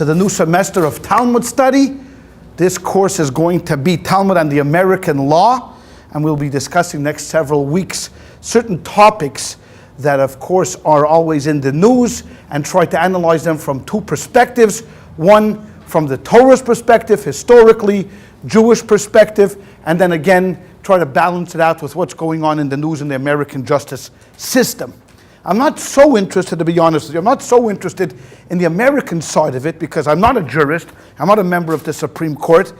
to the new semester of Talmud study. This course is going to be Talmud and the American Law, and we'll be discussing next several weeks certain topics that of course are always in the news, and try to analyze them from two perspectives. One from the Torah's perspective, historically, Jewish perspective, and then again try to balance it out with what's going on in the news in the American justice system. I'm not so interested, to be honest with you, I'm not so interested in the American side of it because I'm not a jurist, I'm not a member of the Supreme Court,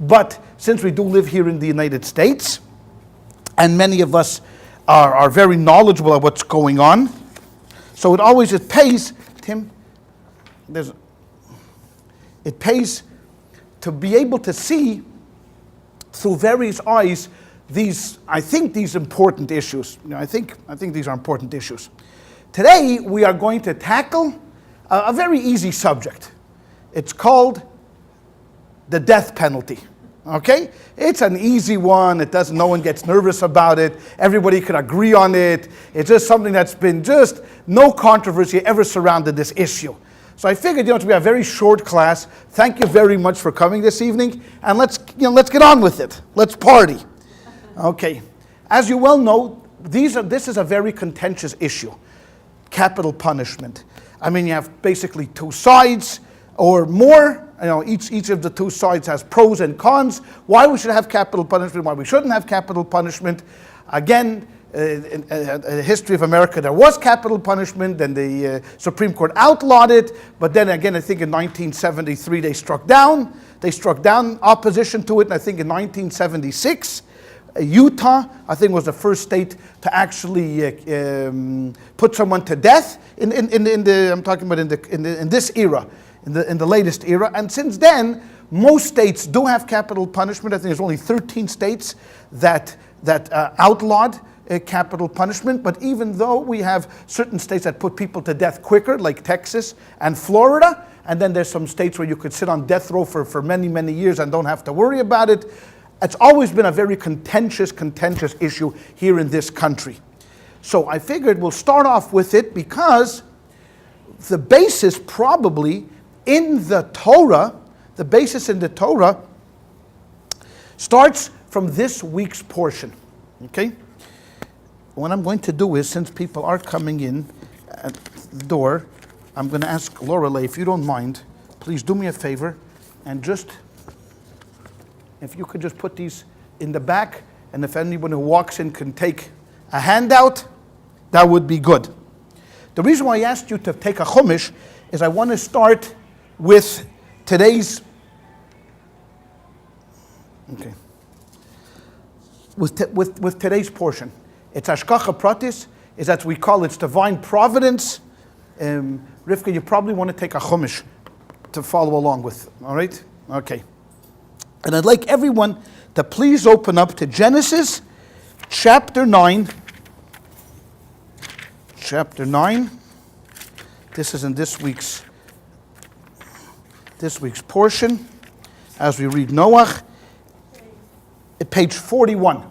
but since we do live here in the United States, and many of us are very knowledgeable of what's going on, so it pays, Tim, it pays to be able to see through various eyes these important issues. I think these are important issues. Today we are going to tackle a very easy subject. It's called the death penalty. Okay? It's an easy one. No one gets nervous about it. Everybody can agree on it. It's just something that's been just no controversy ever surrounded this issue. So I figured, to be a very short class. Thank you very much for coming this evening, and let's get on with it. Let's party. Okay. As you well know, this is a very contentious issue. Capital punishment. You have basically two sides or more. Each of the two sides has pros and cons. Why we should have capital punishment, why we shouldn't have capital punishment. Again, in the history of America, there was capital punishment, then the Supreme Court outlawed it, but then again, I think in 1973 they struck down opposition to it, and I think in 1976, Utah, I think, was the first state to actually put someone to death in this era, in the latest era. And since then, most states do have capital punishment. I think there's only 13 states that outlawed capital punishment. But even though we have certain states that put people to death quicker, like Texas and Florida, and then there's some states where you could sit on death row for many, many years and don't have to worry about it. It's always been a very contentious issue here in this country. So I figured we'll start off with it because the basis probably in the Torah, starts from this week's portion. Okay? What I'm going to do is, since people are coming in at the door, I'm going to ask Lorelei, if you don't mind, please do me a favor and if you could just put these in the back, and if anyone who walks in can take a handout, that would be good. The reason why I asked you to take a chumash is I want to start with today's, with today's portion. It's Hashgacha Pratis, is that we call it divine providence. Rivka, you probably want to take a chumash to follow along with, all right? Okay. And I'd like everyone to please open up to Genesis chapter 9. Chapter 9. This is in this week's portion as we read Noach. At page 41.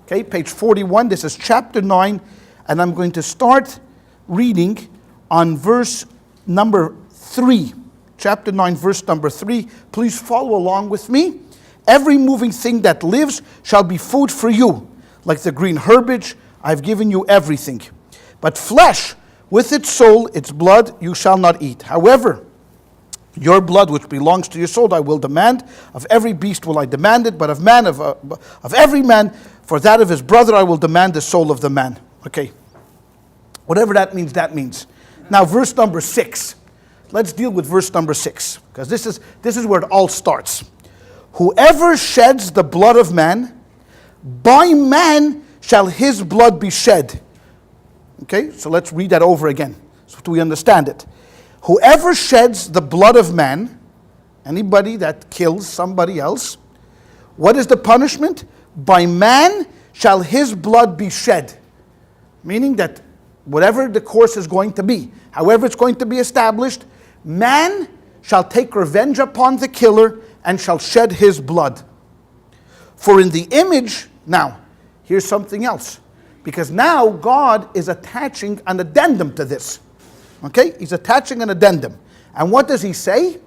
Okay, page 41. This is chapter 9, and I'm going to start reading on verse number 3. Chapter 9, verse number 3. Please follow along with me. Every moving thing that lives shall be food for you. Like the green herbage, I've given you everything. But flesh, with its soul, its blood, you shall not eat. However, your blood, which belongs to your soul, I will demand. Of every beast will I demand it, but of every man, for that of his brother, I will demand the soul of the man. Okay. Whatever that means, that means. Now, verse number 6. Let's deal with verse number 6, because this is where it all starts. Whoever sheds the blood of man, by man shall his blood be shed. Okay, so let's read that over again, so we understand it. Whoever sheds the blood of man, anybody that kills somebody else, what is the punishment? By man shall his blood be shed. Meaning that whatever the course is going to be, however it's going to be established, man shall take revenge upon the killer and shall shed his blood. For in the image, now, here's something else. Because now God is attaching an addendum to this. Okay? He's attaching an addendum. And what does he say?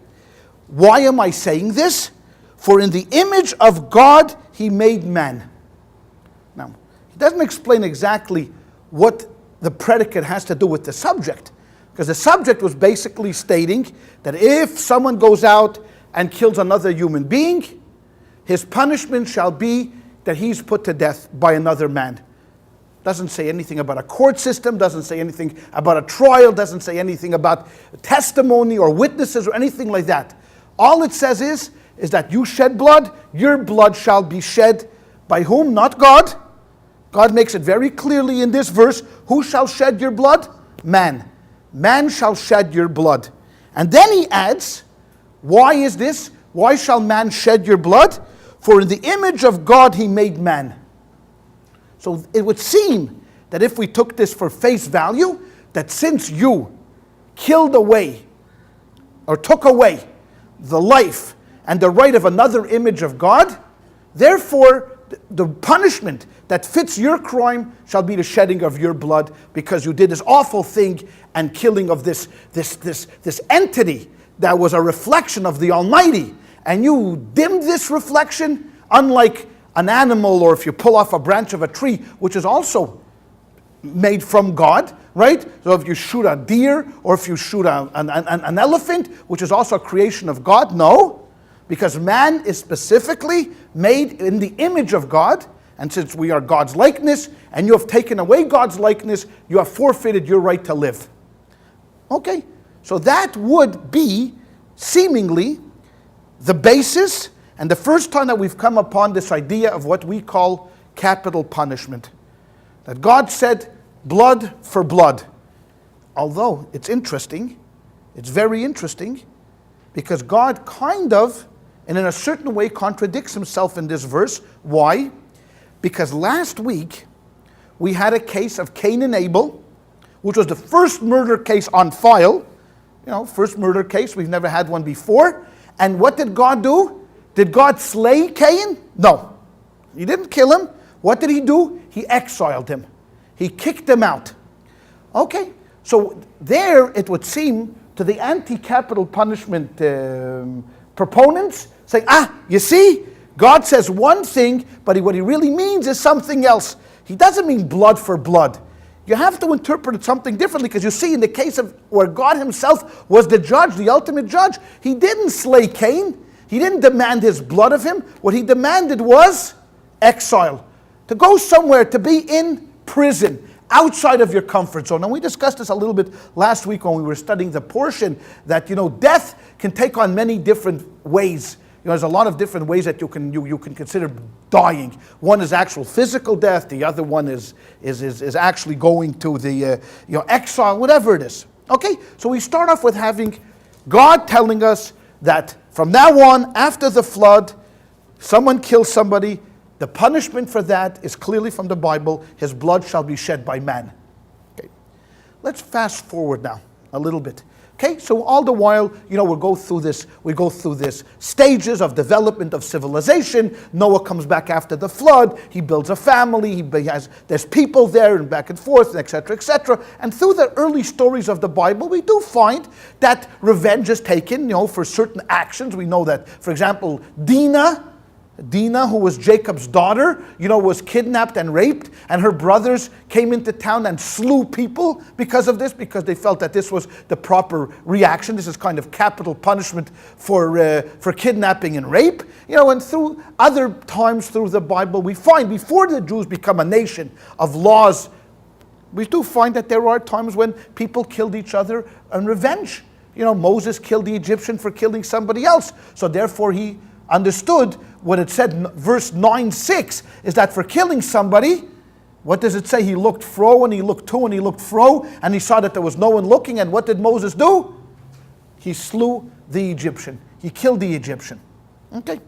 Why am I saying this? For in the image of God he made man. Now, he doesn't explain exactly what the predicate has to do with the subject, because the subject was basically stating that if someone goes out and kills another human being, his punishment shall be that he's put to death by another man. Doesn't say anything about a court system, doesn't say anything about a trial, doesn't say anything about testimony or witnesses or anything like that. All it says is that you shed blood, your blood shall be shed by whom? Not God. God makes it very clearly in this verse, who shall shed your blood? Man. Man shall shed your blood. And then he adds, why is this? Why shall man shed your blood? For in the image of God he made man. So it would seem that if we took this for face value, that since you killed away or took away the life and the right of another image of God, therefore the punishment that fits your crime shall be the shedding of your blood, because you did this awful thing and killing of this entity that was a reflection of the Almighty. And you dimmed this reflection, unlike an animal, or if you pull off a branch of a tree, which is also made from God, right? So if you shoot a deer, or if you shoot an elephant, which is also a creation of God, no. Because man is specifically made in the image of God, and since we are God's likeness, and you have taken away God's likeness, you have forfeited your right to live. Okay, so that would be seemingly the basis and the first time that we've come upon this idea of what we call capital punishment. That God said blood for blood. Although it's interesting, it's very interesting, because God kind of, and in a certain way, contradicts himself in this verse. Why? Because last week we had a case of Cain and Abel, which was the first murder case on file. First murder case, we've never had one before. And what did God do? Did God slay Cain? No. He didn't kill him. What did he do? He exiled him. He kicked him out. Okay, so there it would seem to the anti-capital punishment proponents, saying, you see, God says one thing, but what he really means is something else. He doesn't mean blood for blood. You have to interpret it something differently, because you see, in the case of where God himself was the judge, the ultimate judge, he didn't slay Cain. He didn't demand his blood of him. What he demanded was exile. To go somewhere, to be in prison, outside of your comfort zone. And we discussed this a little bit last week when we were studying the portion that, death can take on many different ways. There's a lot of different ways that you can consider dying. One is actual physical death. The other one is actually going to the exile, whatever it is. Okay, so we start off with having God telling us that from now on, after the flood, someone kills somebody. The punishment for that is clearly from the Bible. His blood shall be shed by man. Okay, let's fast forward now a little bit. Okay, so all the while, we go through this stages of development of civilization. Noah comes back after the flood. He builds a family. There's people there and back and forth, etc., etc. And through the early stories of the Bible, we do find that revenge is taken, for certain actions. We know that, for example, Dinah, who was Jacob's daughter, was kidnapped and raped, and her brothers came into town and slew people because of this, because they felt that this was the proper reaction. This is kind of capital punishment for kidnapping and rape. And through other times through the Bible, we find before the Jews become a nation of laws, we do find that there are times when people killed each other in revenge. Moses killed the Egyptian for killing somebody else, so therefore he understood what it said in verse 9:6 is that for killing somebody, what does it say? He looked fro and he looked to and he looked fro, and he saw that there was no one looking, and what did Moses do? He slew the Egyptian. He killed the Egyptian. Okay,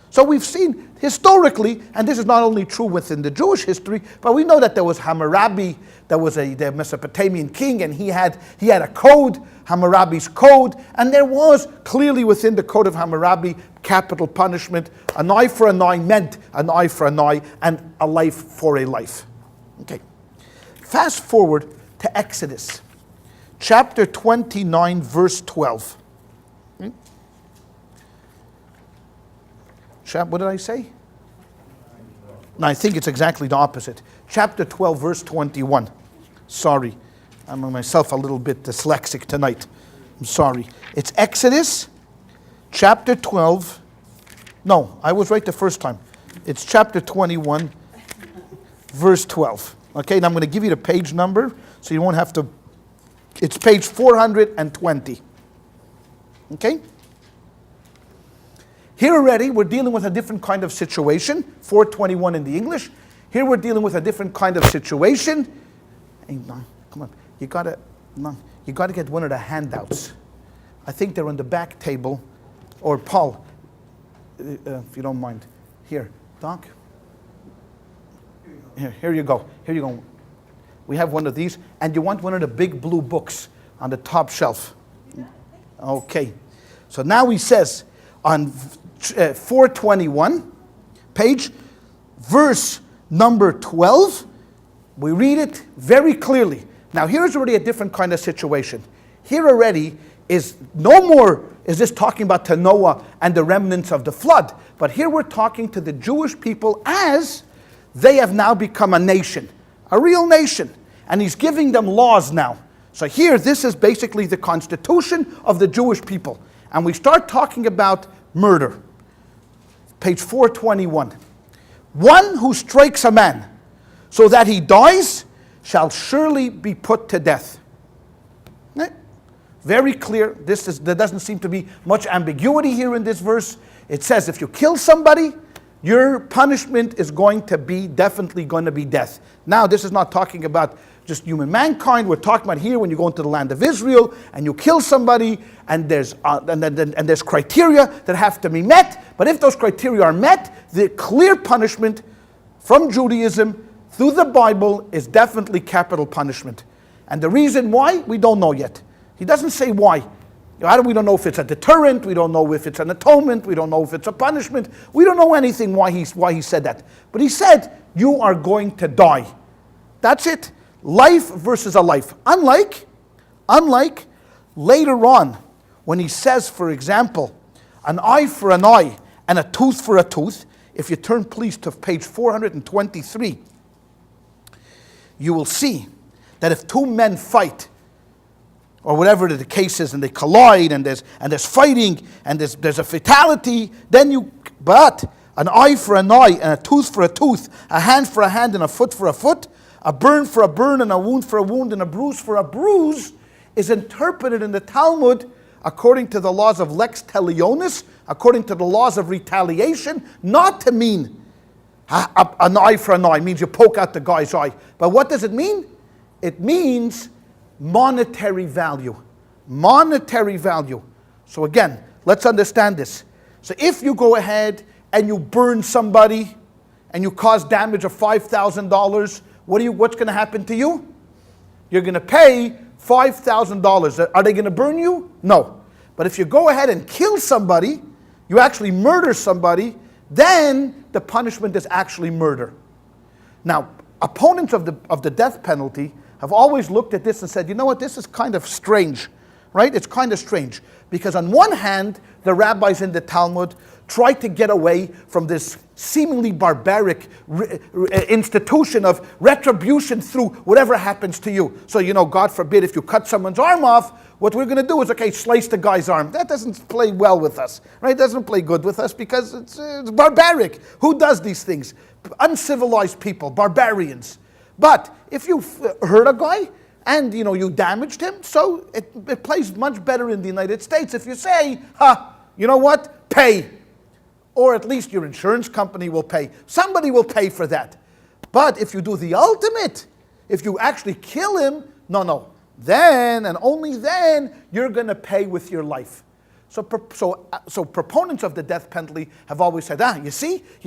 so we've seen historically, and this is not only true within the Jewish history, but we know that there was Hammurabi, that was the Mesopotamian king, and he had a code, Hammurabi's code, and there was clearly within the code of Hammurabi capital punishment. An eye for an eye meant an eye for an eye, and a life for a life. Okay, fast forward to Exodus, chapter 29, verse 12. What did I say? No, I think it's exactly the opposite. Chapter 12, verse 21. Sorry, I'm myself a little bit dyslexic tonight. I'm sorry. It's Exodus, chapter 12. No, I was right the first time. It's chapter 21, verse 12. Okay, and I'm going to give you the page number so you won't have to. It's page 420. Okay? Here already, we're dealing with a different kind of situation. 421 in the English. Here we're dealing with a different kind of situation. Hey, no, come on. You gotta get one of the handouts. I think they're on the back table. Or Paul, if you don't mind. Here, Doc. Here you go. Here you go. We have one of these. And you want one of the big blue books on the top shelf. Okay. So now he says on 421 page, verse number 12, we read it very clearly. Now here's already a different kind of situation. Here already is no more is this talking about to Noah and the remnants of the flood, but here we're talking to the Jewish people as they have now become a nation, a real nation, and he's giving them laws now. So here, this is basically the constitution of the Jewish people. And we start talking about murder. Page 421. One who strikes a man so that he dies shall surely be put to death. Very clear. There doesn't seem to be much ambiguity here in this verse. It says if you kill somebody, your punishment is definitely going to be death. Now, this is not talking about just human mankind. We're talking about here when you go into the land of Israel and you kill somebody, and there's criteria that have to be met. But if those criteria are met, the clear punishment from Judaism through the Bible is definitely capital punishment. And the reason why, we don't know yet. He doesn't say why. We don't know if it's a deterrent. We don't know if it's an atonement. We don't know if it's a punishment. We don't know anything why he said that. But he said, you are going to die. That's it. Life versus a life. Unlike later on, when he says, for example, an eye for an eye and a tooth for a tooth. If you turn, please, to page 423, you will see that if two men fight, or whatever the case is, and they collide, and there's fighting, and there's a fatality, but an eye for an eye, and a tooth for a tooth, a hand for a hand, and a foot for a foot, a burn for a burn, and a wound for a wound, and a bruise for a bruise, is interpreted in the Talmud according to the laws of lex talionis, according to the laws of retaliation, not to mean an eye for an eye, means you poke out the guy's eye. But what does it mean? It means monetary value. Monetary value. So again, let's understand this. So if you go ahead and you burn somebody and you cause damage of $5,000, what's going to happen to you? You're going to pay $5,000. Are they going to burn you? No. But if you go ahead and kill somebody, you actually murder somebody, then the punishment is actually murder. Now, opponents of the death penalty have always looked at this and said, you know what, this is kind of strange, right? It's kind of strange. Because on one hand, the rabbis in the Talmud try to get away from this seemingly barbaric institution of retribution through whatever happens to you. So, God forbid, if you cut someone's arm off, what we're going to do is, slice the guy's arm. That doesn't play well with us, right? It doesn't play good with us because it's barbaric. Who does these things? Uncivilized people, barbarians. But if you hurt a guy and you damaged him, so it plays much better in the United States if you say, you know what, pay. Or at least your insurance company will pay. Somebody will pay for that. But if you do the ultimate, if you actually kill him, no. Then and only then you're going to pay with your life. So proponents of the death penalty have always said, you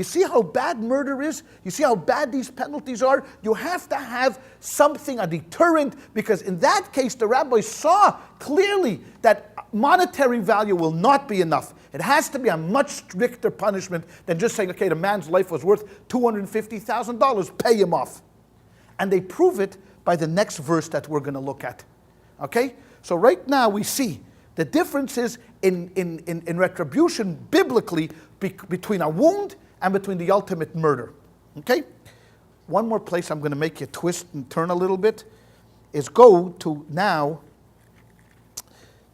see how bad murder is? You see how bad these penalties are? You have to have something, a deterrent, because in that case, the rabbis saw clearly that monetary value will not be enough. It has to be a much stricter punishment than just saying, the man's life was worth $250,000, pay him off. And they prove it by the next verse that we're going to look at. Okay? So right now we see The difference is in retribution, biblically, between a wound and between the ultimate murder. Okay? One more place I'm going to make you twist and turn a little bit is go to now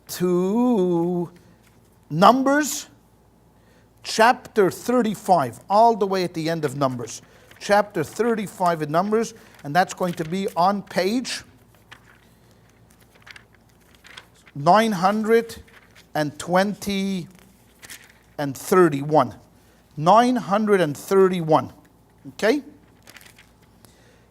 to Numbers chapter 35, all the way at the end of Numbers. Chapter 35 in Numbers, and that's going to be on page 920 and 31. 931. Okay?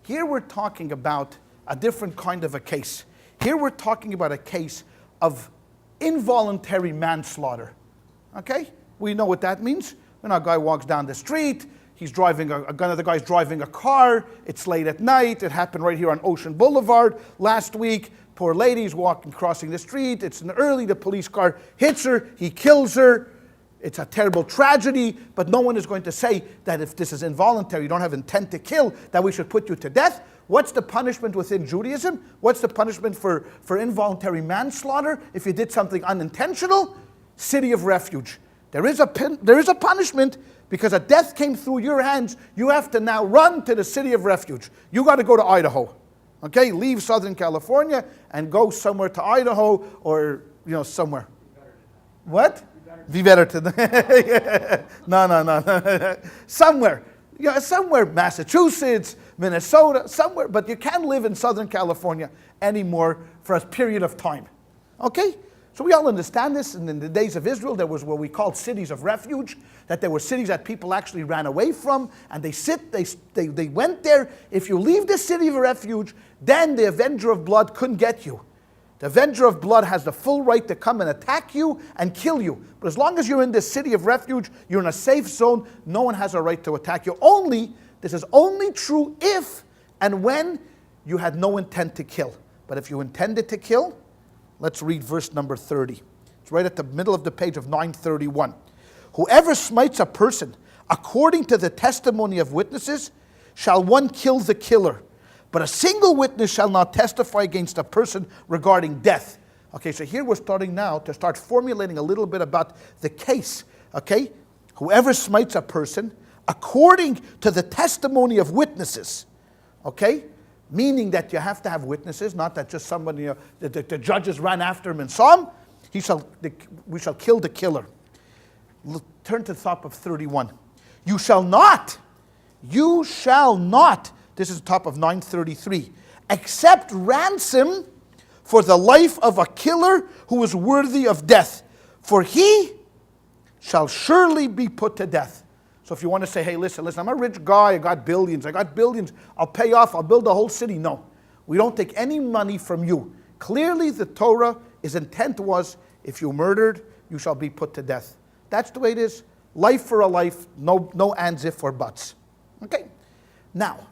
Here we're talking about a different kind of a case. Here we're talking about a case of involuntary manslaughter. Okay? We know what that means. When a guy walks down the street, he's driving another guy's driving a car, it's late at night, it happened right here on Ocean Boulevard last week. Poor lady's crossing the street, it's early, the police car hits her, he kills her. It's a terrible tragedy, but no one is going to say that if this is involuntary, you don't have intent to kill, that we should put you to death. What's the punishment within Judaism? What's the punishment for involuntary manslaughter? If you did something unintentional, city of refuge. There is a punishment, because a death came through your hands. You have to now run to the city of refuge. You got to go to Idaho. Okay, leave Southern California and go somewhere to Idaho or somewhere. What? Be better to no. Somewhere. Somewhere, Massachusetts, Minnesota, somewhere, but you can't live in Southern California anymore for a period of time. Okay? So we all understand this, and in the days of Israel, there was what we called cities of refuge, that there were cities that people actually ran away from, and they went there. If you leave the city of refuge, then the avenger of blood couldn't get you. The avenger of blood has the full right to come and attack you and kill you. But as long as you're in this city of refuge, you're in a safe zone, no one has a right to attack you. This is only true if and when you had no intent to kill. But if you intended to kill, let's read verse number 30. It's right at the middle of the page of 931. Whoever smites a person according to the testimony of witnesses, shall one kill the killer. But a single witness shall not testify against a person regarding death. Okay, so here we're starting now to start formulating a little bit about the case. Okay, whoever smites a person according to the testimony of witnesses. Okay, meaning that you have to have witnesses, not that just somebody, the judges ran after him and saw him. We shall kill the killer. Turn to the top of 31. You shall not. This is the top of 933. Accept ransom for the life of a killer who is worthy of death, for he shall surely be put to death. So if you want to say, hey, listen, I'm a rich guy, I got billions, I'll pay off, I'll build a whole city. No, we don't take any money from you. Clearly the Torah, his intent was, if you murdered, you shall be put to death. That's the way it is. Life for a life, no ands, if, or buts. Okay? Now,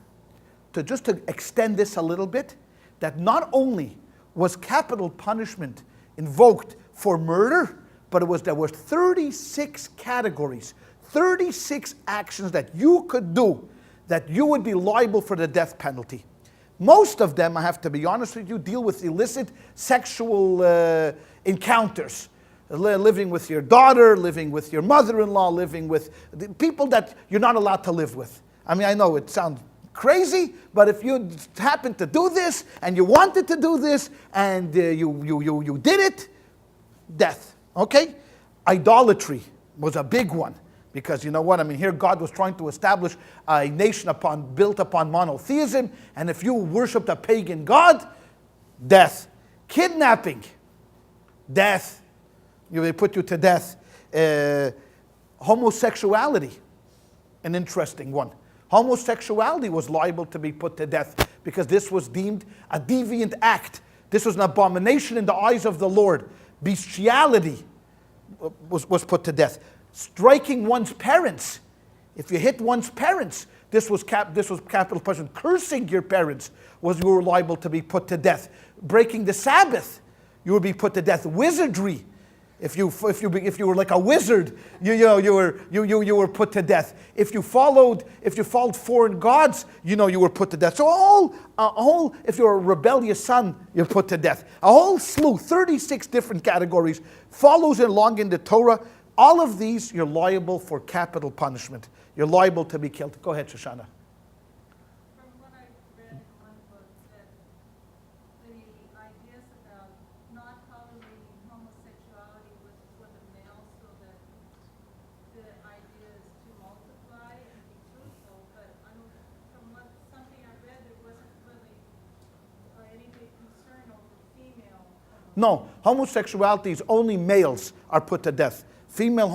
to extend this a little bit, that not only was capital punishment invoked for murder, but there were 36 categories, 36 actions that you could do that you would be liable for the death penalty. Most of them, I have to be honest with you, deal with illicit sexual encounters. Living with your daughter, living with your mother-in-law, living with the people that you're not allowed to live with. I mean, I know it sounds crazy, but if you happen to do this, and you wanted to do this, and you did it, death, okay? Idolatry was a big one, because you know what, I mean, here God was trying to establish a nation built upon monotheism, and if you worshipped a pagan god, death. Kidnapping, death. They put you to death. Homosexuality, an interesting one. Homosexuality was liable to be put to death because this was deemed a deviant act. This was an abomination in the eyes of the Lord. Bestiality was put to death. Striking one's parents. If you hit one's parents, this was capital punishment. Cursing your parents you were liable to be put to death. Breaking the Sabbath, you would be put to death. Wizardry. If you were like a wizard, you were put to death. If you followed foreign gods, you were put to death. So if you're a rebellious son, you're put to death. A whole slew, 36 different categories, follows along in the Torah. All of these, you're liable for capital punishment. You're liable to be killed. Go ahead, Shoshana. From what I read in one book, that the ideas about not tolerating homosexuality was for the male, so that the idea is to multiply and be fruitful. But from something I read, there wasn't really any big concern over female. No, homosexuality is only males are put to death. Female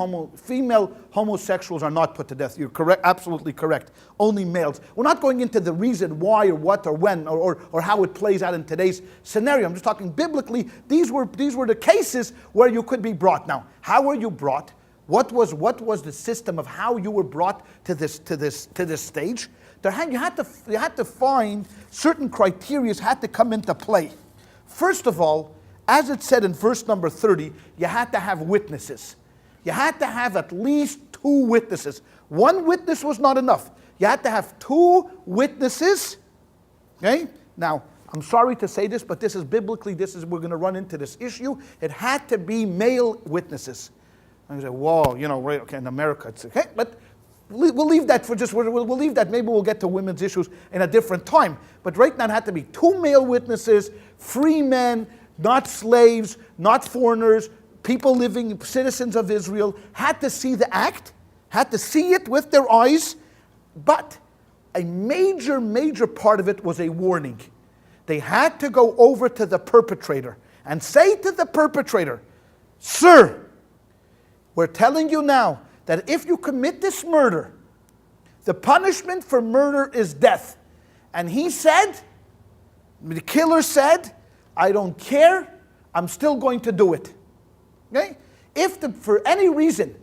homosexuals are not put to death. You're correct, absolutely correct. Only males. We're not going into the reason why or what or when or how it plays out in today's scenario. I'm just talking biblically. These were the cases where you could be brought. Now, how were you brought? What was the system of how you were brought to this stage? You had to find certain criteria had to come into play. First of all, as it said in verse number 30, you had to have witnesses. You had to have at least 2 witnesses. One witness was not enough. You had to have 2 witnesses. Okay? Now, I'm sorry to say this, but this is biblically, we're going to run into this issue. It had to be male witnesses. And you say, whoa, right, okay, in America, it's okay. But we'll leave that we'll leave that. Maybe we'll get to women's issues in a different time. But right now it had to be 2 male witnesses, free men, not slaves, not foreigners, people living, citizens of Israel, had to see the act, had to see it with their eyes, but a major part of it was a warning. They had to go over to the perpetrator and say to the perpetrator, "Sir, we're telling you now that if you commit this murder, the punishment for murder is death." And he said, the killer said, "I don't care, I'm still going to do it." Okay? If for any reason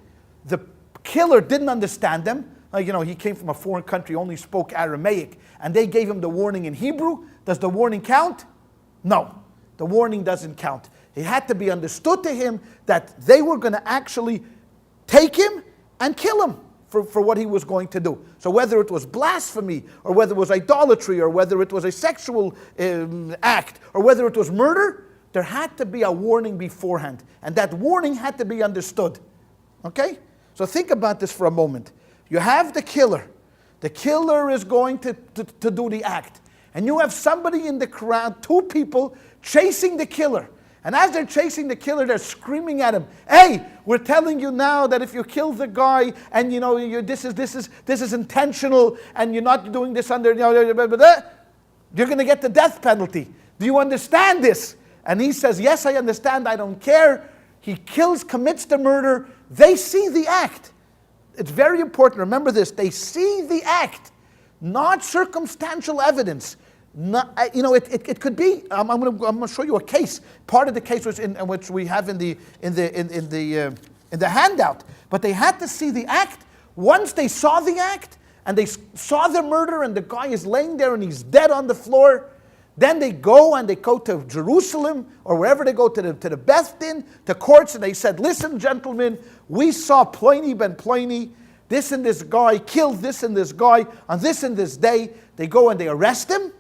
the killer didn't understand them, he came from a foreign country, only spoke Aramaic, and they gave him the warning in Hebrew, does the warning count? No, the warning doesn't count. It had to be understood to him that they were going to actually take him and kill him for what he was going to do. So whether it was blasphemy, or whether it was idolatry, or whether it was a sexual act, or whether it was murder, there had to be a warning beforehand. And that warning had to be understood. Okay? So think about this for a moment. You have the killer. The killer is going to do the act. And you have somebody in the crowd, 2 people, chasing the killer. And as they're chasing the killer, they're screaming at him, "Hey, we're telling you now that if you kill the guy, and this is intentional, and you're not doing this under, you're going to get the death penalty. Do you understand this?" And he says, "Yes, I understand. I don't care." He commits the murder. They see the act. It's very important. Remember this. They see the act, not circumstantial evidence. It could be. I'm going to show you a case. Part of the case was which we have in the handout. But they had to see the act. Once they saw the act and they saw the murder, and the guy is laying there and he's dead on the floor, then they go to Jerusalem, or wherever they go, to the Beth Din, to courts, and they said, "Listen, gentlemen, we saw Pliny ben Pliny, this and this guy killed this and this guy on this and this day." They go and they arrest him,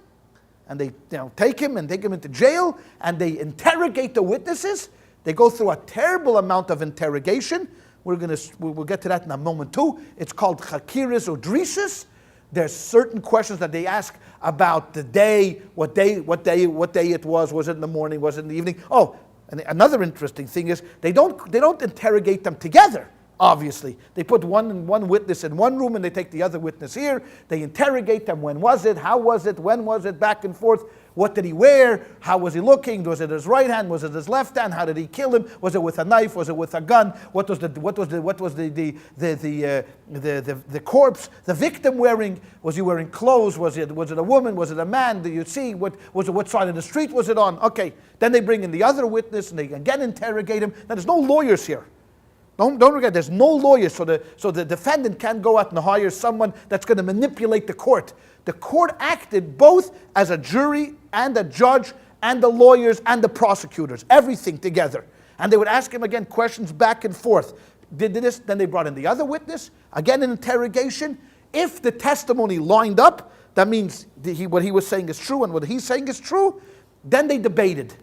and they take him into jail, and they interrogate the witnesses. They go through a terrible amount of interrogation. We'll get to that in a moment too. It's called chakiras or drishas. There's certain questions that they ask about the day, what day it was. Was it in the morning? Was it in the evening? Oh, and another interesting thing is they don't interrogate them together. Obviously, they put one witness in one room and they take the other witness here. They interrogate them. When was it? How was it? When was it? Back and forth. What did he wear? How was he looking? Was it his right hand? Was it his left hand? How did he kill him? Was it with a knife? Was it with a gun? What was the corpse, the victim wearing? Was he wearing clothes? Was it a woman? Was it a man? Do you see? What side of the street was it on? Okay. Then they bring in the other witness and they again interrogate him. Now there's no lawyers here. Don't forget, there's no lawyer, so the defendant can't go out and hire someone that's going to manipulate the court. The court acted both as a jury and a judge and the lawyers and the prosecutors, everything together. And they would ask him again questions back and forth. Did this, then they brought in the other witness, again in interrogation. If the testimony lined up, that means what he was saying is true and what he's saying is true, then they debated.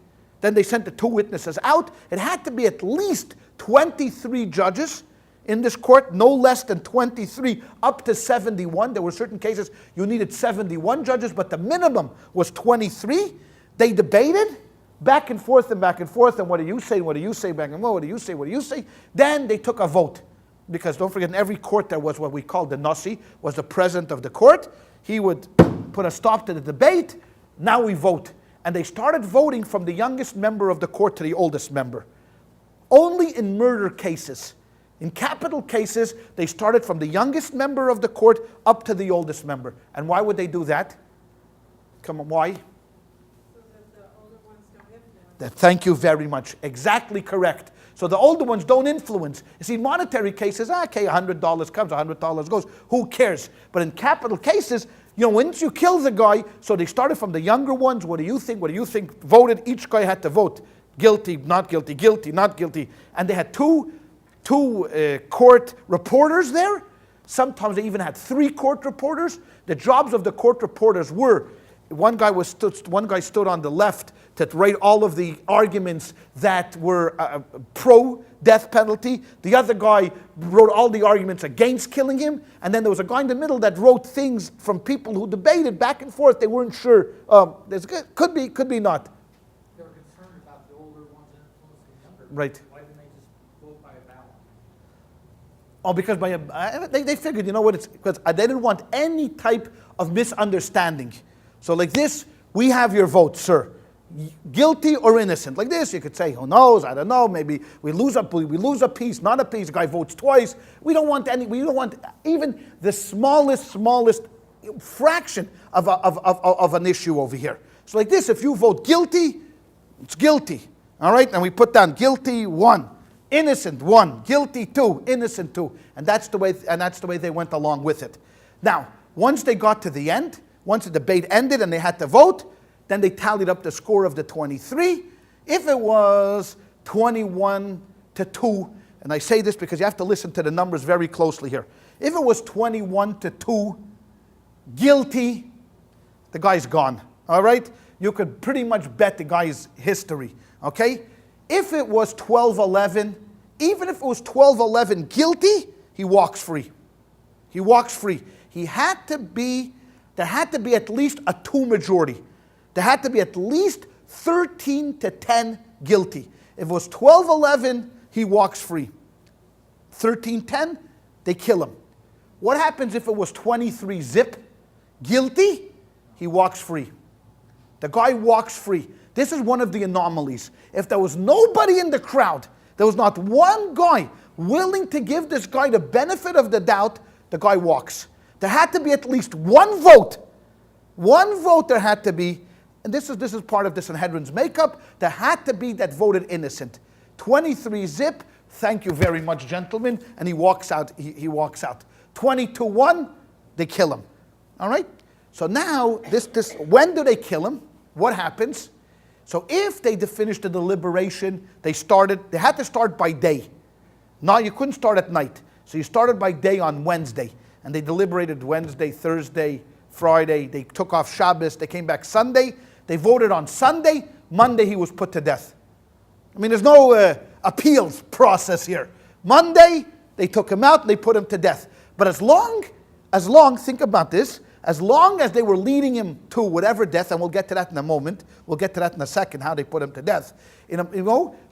Then they sent the two witnesses out. It had to be at least 23 judges in this court, no less than 23, up to 71. There were certain cases you needed 71 judges, but the minimum was 23. They debated back and forth, and what do you say, what do you say, back and forth, what do you say, what do you say? Then they took a vote. Because don't forget, in every court there was what we called the Nasi, was the president of the court. He would put a stop to the debate. Now we vote. And they started voting from the youngest member of the court to the oldest member. Only in murder cases. In capital cases, they started from the youngest member of the court up to the oldest member. And why would they do that? Come on, why? So that the older ones don't influence. Thank you very much. Exactly correct. So the older ones don't influence. You see, monetary cases, okay, $100 comes, $100 goes. Who cares? But in capital cases, once you kill the guy, so they started from the younger ones. What do you think? What do you think? Voted. Each guy had to vote. Guilty, not guilty, guilty, not guilty. And they had two court reporters there. Sometimes they even had 3 court reporters. The jobs of the court reporters were, one guy stood on the left to write all of the arguments that were pro-death penalty. The other guy wrote all the arguments against killing him. And then there was a guy in the middle that wrote things from people who debated back and forth. They weren't sure. Could be not. They were concerned about the older ones influencing the younger. Right. Why didn't they just vote by a ballot? Oh, because they figured, it's because they didn't want any type of misunderstanding. So like this, we have your vote, sir. Guilty or innocent. Like this, you could say, who knows, I don't know, maybe we lose a piece, not a piece, the guy votes twice. We don't want even the smallest fraction of an issue over here. So like this, if you vote guilty, it's guilty. All right, and we put down guilty 1, innocent 1, guilty 2, innocent 2. And that's the way they went along with it. Now, once they got to the end, once the debate ended and they had to vote, then they tallied up the score of the 23. If it was 21 to 2, and I say this because you have to listen to the numbers very closely here. If it was 21 to 2, guilty, the guy's gone. All right? You could pretty much bet the guy's history. Okay? If it was 12-11, even if it was 12-11 guilty, he walks free. He walks free. There had to be at least a 2 majority. There had to be at least 13 to 10 guilty. If it was 12-11, he walks free. 13-10, they kill him. What happens if it was 23-zip guilty? He walks free. The guy walks free. This is one of the anomalies. If there was nobody in the crowd, there was not one guy willing to give this guy the benefit of the doubt, the guy walks. There had to be at least one vote. One vote there had to be. And this is part of the Sanhedrin's makeup. There had to be that voted innocent. 23-zip, thank you very much, gentlemen. And he walks out. He walks out. 20-1, they kill him. All right? So now, when do they kill him? What happens? So if they finished the deliberation, they had to start by day. Now you couldn't start at night. So you started by day on Wednesday. And they deliberated Wednesday, Thursday, Friday. They took off Shabbos. They came back Sunday. They voted on Sunday. Monday, he was put to death. I mean, there's no appeals process here. Monday, they took him out. They put him to death. But as long, think about this, as long as they were leading him to whatever death, and we'll get to that in a moment. We'll get to that in a second, how they put him to death.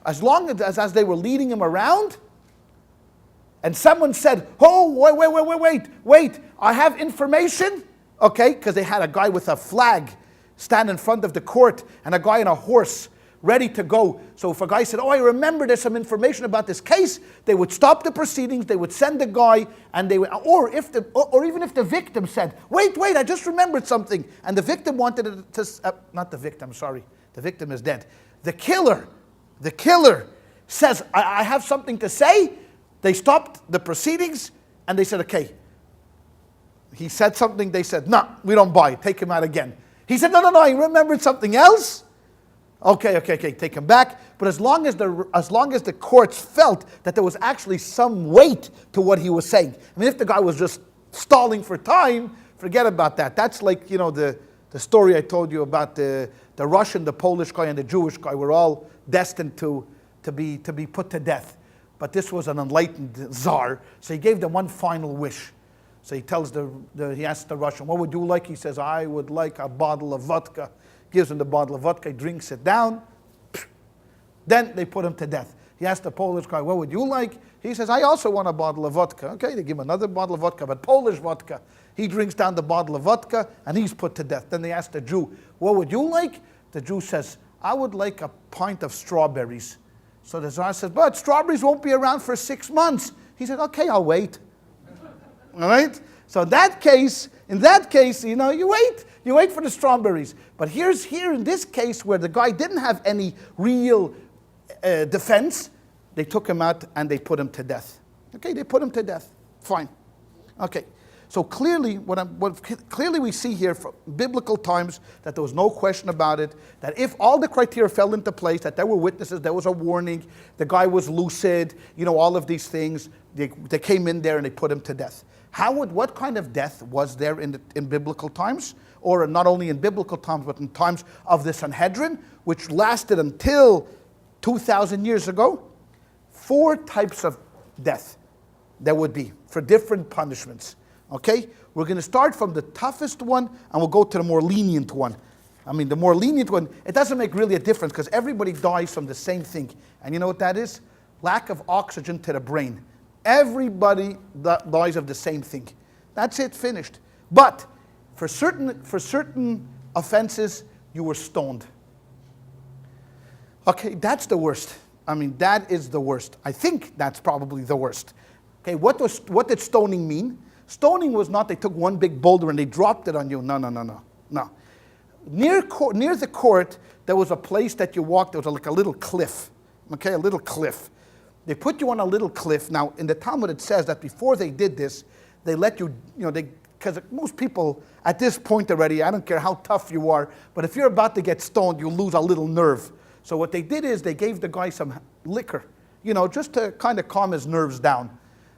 As long as they were leading him around, and someone said, oh, wait, I have information. Okay, because they had a guy with a flag stand in front of the court and a guy on a horse ready to go. So if a guy said, oh, I remember there's some information about this case, they would stop the proceedings, they would send the guy, and they would, or even if the victim said, wait, I just remembered something, and the victim wanted it to, not the victim, sorry, the victim is dead. The killer says, I have something to say. They stopped the proceedings, and they said, okay. He said something, they said, no, we don't buy it, take him out again. He said, no, I remembered something else. Okay, take him back. But as long as the courts felt that there was actually some weight to what he was saying. I mean, if the guy was just stalling for time, forget about that. That's like, the story I told you about the Russian, the Polish guy, and the Jewish guy were all destined to be put to death. But this was an enlightened czar, so he gave them one final wish. So he tells he asks the Russian, what would you like? He says, I would like a bottle of vodka. Gives him the bottle of vodka, he drinks it down. Then they put him to death. He asked the Polish guy, what would you like? He says, I also want a bottle of vodka. Okay, they give him another bottle of vodka, but Polish vodka. He drinks down the bottle of vodka, and he's put to death. Then they ask the Jew, what would you like? The Jew says, I would like a pint of strawberries. So the Tsar says, but strawberries won't be around for 6 months. He said, okay, I'll wait. All right? So in that case, you wait. You wait for the strawberries. But here in this case where the guy didn't have any real defense, they took him out and they put him to death. Okay, they put him to death. Fine. Okay. So clearly, clearly we see here from biblical times that there was no question about it, that if all the criteria fell into place, that there were witnesses, there was a warning, the guy was lucid, all of these things, they came in there and they put him to death. What kind of death was there in biblical times? Or not only in biblical times, but in times of the Sanhedrin, which lasted until 2,000 years ago? 4 types of death there would be for different punishments. Okay? We're going to start from the toughest one, and we'll go to the more lenient one. I mean, the more lenient one, it doesn't make really a difference because everybody dies from the same thing. And you know what that is? Lack of oxygen to the brain. Everybody dies of the same thing. That's it, finished. But for certain offenses, you were stoned. Okay, that's the worst. I mean, that is the worst. I think that's probably the worst. Okay, what did stoning mean? Stoning was not they took one big boulder and they dropped it on you. No. Near the court, there was a place that you walked. There was like a little cliff. Okay, a little cliff. They put you on a little cliff. Now, in the Talmud, it says that before they did this, they let you, because most people at this point already, I don't care how tough you are, but if you're about to get stoned, you lose a little nerve. So what they did is they gave the guy some liquor, just to kind of calm his nerves down.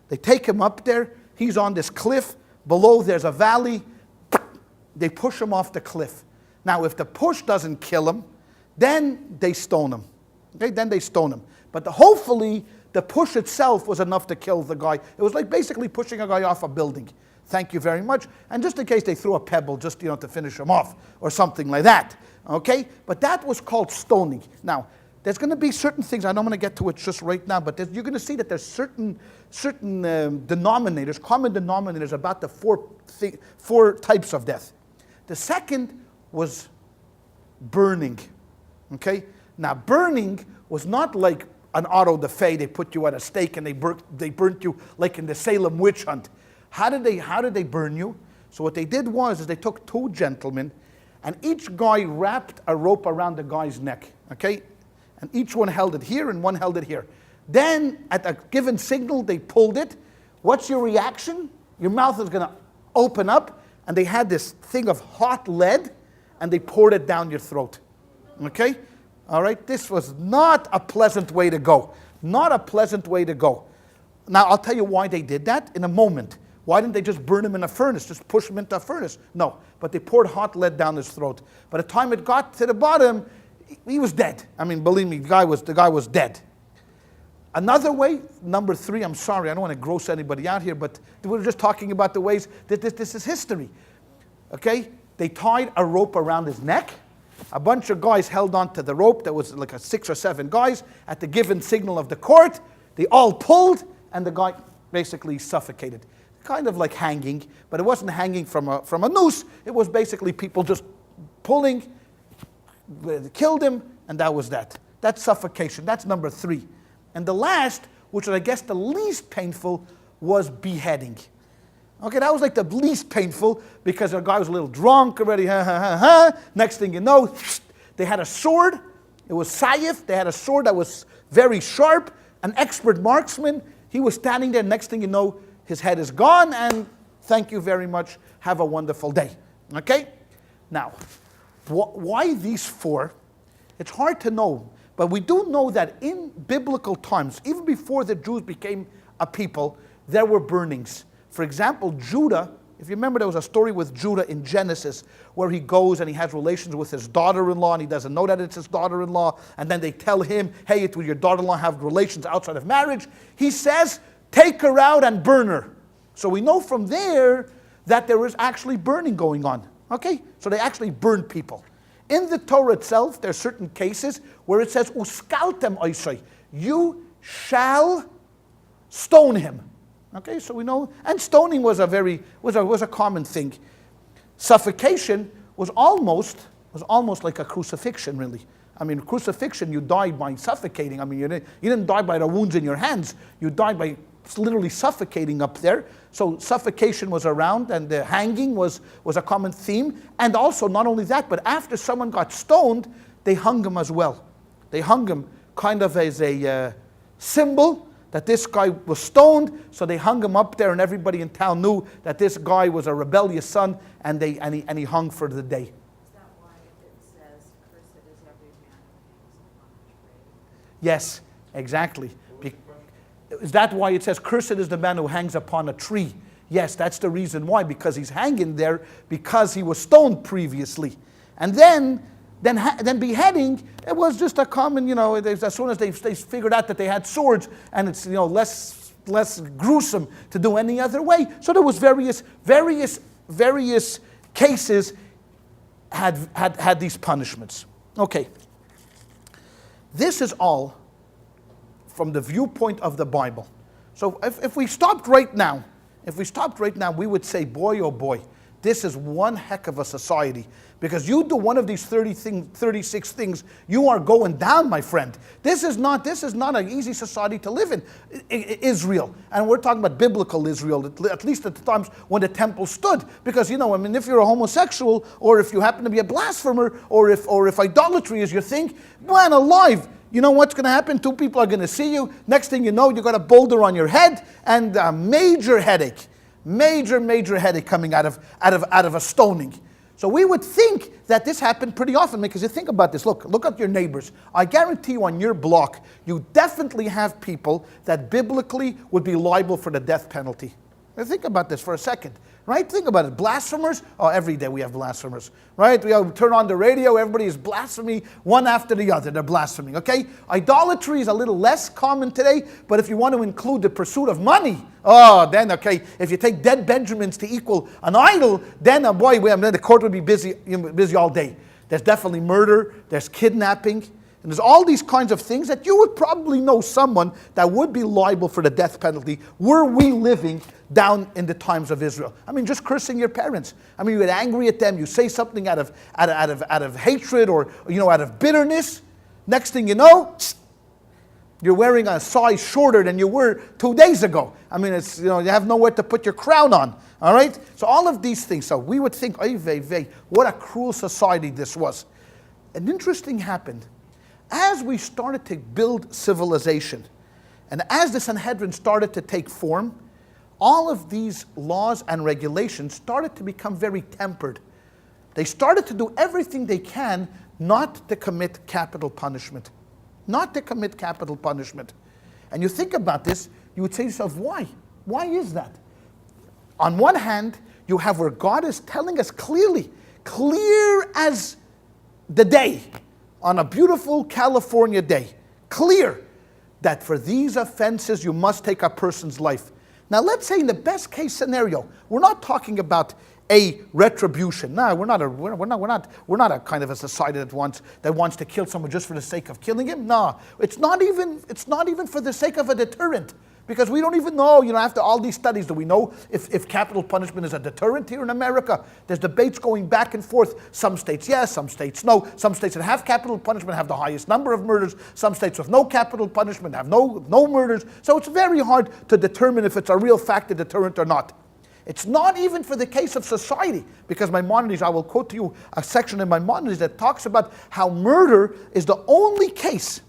They take him up there. He's on this cliff. Below there's a valley. They push him off the cliff. Now, if the push doesn't kill him, then they stone him. Okay, then they stone him. But hopefully, the push itself was enough to kill the guy. It was like basically pushing a guy off a building. Thank you very much. And just in case they threw a pebble just, to finish him off or something like that. Okay? But that was called stoning. Now, there's going to be certain things, I don't want to get to it just right now, but you're going to see that there's certain denominators, common denominators about the four types of death. The second was burning. Okay? Now, burning was not like an auto da fe. They put you at a stake and they burnt you like in the Salem witch hunt. How did they burn you? So what they did was they took 2 gentlemen, and each guy wrapped a rope around the guy's neck. Okay? And each one held it here and one held it here. Then, at a given signal, they pulled it. What's your reaction? Your mouth is going to open up, and they had this thing of hot lead, and they poured it down your throat. Okay? All right? This was not a pleasant way to go. Not a pleasant way to go. Now, I'll tell you why they did that in a moment. Why didn't they just burn him in a furnace, just push him into a furnace? No, but they poured hot lead down his throat. By the time it got to the bottom, he was dead. I mean, believe me, the guy was dead. Another way, number 3, I'm sorry, I don't want to gross anybody out here, but we're just talking about the ways that this is history. Okay? They tied a rope around his neck. A bunch of guys held on to the rope. There was like 6 or 7 guys. At the given signal of the court, they all pulled, and the guy basically suffocated. Kind of like hanging, but it wasn't hanging from a noose. It was basically people just pulling. They killed him, and that was that. That's suffocation. That's number 3. And the last, which was I guess the least painful, was beheading. Okay, that was like the least painful because the guy was a little drunk already. Next thing you know, they had a sword. It was Saif. They had a sword that was very sharp. An expert marksman. He was standing there. Next thing you know, his head is gone, and thank you very much. Have a wonderful day. Okay? Now, why these 4? It's hard to know, but we do know that in biblical times, even before the Jews became a people, there were burnings. For example, Judah, if you remember, there was a story with Judah in Genesis where he goes and he has relations with his daughter-in-law and he doesn't know that it's his daughter-in-law, and then they tell him, hey, it will your daughter-in-law have relations outside of marriage. He says, take her out and burn her. So we know from there that there is actually burning going on. Okay? So they actually burn people. In the Torah itself, there are certain cases where it says, Uskaltem oisai, you shall stone him. Okay, so we know, and stoning was a common thing. Suffocation was almost like a crucifixion, really. I mean, crucifixion, you died by suffocating. I mean, you didn't die by the wounds in your hands. You died by literally suffocating up there. So suffocation was around, and the hanging was a common theme. And also, not only that, but after someone got stoned, they hung him as well. They hung him kind of as a symbol that this guy was stoned, so they hung him up there, and everybody in town knew that this guy was a rebellious son, and he hung for the day. Is that why it says, cursed is every man who hangs upon a tree? Yes, exactly. Is that why it says, cursed is the man who hangs upon a tree? Yes, that's the reason why, because he's hanging there because he was stoned previously. And then beheading, it was just a common, as soon as they figured out that they had swords, and it's less gruesome to do any other way. So there was various cases had these punishments. Okay. This is all from the viewpoint of the Bible. So if we stopped right now, we would say, boy, oh boy, this is one heck of a society. Because you do one of these 36 things, you are going down, my friend. This is not an easy society to live in. Israel, and we're talking about biblical Israel, at least at the times when the temple stood. Because if you're a homosexual, or if you happen to be a blasphemer, or if idolatry is your thing, man alive, you know what's going to happen? Two people are going to see you. Next thing you know, you got a boulder on your head and a major headache coming out of a stoning. So we would think that this happened pretty often, because you think about this. Look at your neighbors. I guarantee you on your block, you definitely have people that biblically would be liable for the death penalty. Now think about this for a second, right? Think about it. Blasphemers. Oh, every day we have blasphemers, right? We turn on the radio, everybody is blasphemy, one after the other. They're blaspheming, okay? Idolatry is a little less common today, but if you want to include the pursuit of money, then okay, if you take dead Benjamins to equal an idol, then then the court would be busy all day. There's definitely murder, there's kidnapping, and there's all these kinds of things that you would probably know someone that would be liable for the death penalty were we living down in the times of Israel. I mean, just cursing your parents. I mean, you get angry at them, you say something out of hatred or out of bitterness. Next thing you know, you're wearing a size shorter than you were 2 days ago. I mean, it's you have nowhere to put your crown on. All right? So all of these things. So we would think, oy vey vey, what a cruel society this was. An interesting happened. As we started to build civilization, and as the Sanhedrin started to take form, all of these laws and regulations started to become very tempered. They started to do everything they can not to commit capital punishment. Not to commit capital punishment. And you think about this, you would say to yourself, why? Why is that? On one hand, you have where God is telling us clearly, clear as the day, on a beautiful California day, clear that for these offenses you must take a person's life. Now let's say in the best case scenario, we're not talking about a retribution. No, we're not a kind of a society that wants to kill someone just for the sake of killing him. No, it's not even for the sake of a deterrent. Because we don't even know, after all these studies, do we know if capital punishment is a deterrent here in America? There's debates going back and forth. Some states yes, some states no. Some states that have capital punishment have the highest number of murders. Some states with no capital punishment have no murders. So it's very hard to determine if it's a real fact, a deterrent or not. It's not even for the case of society, because Maimonides, I will quote to you a section in Maimonides that talks about how murder is the only case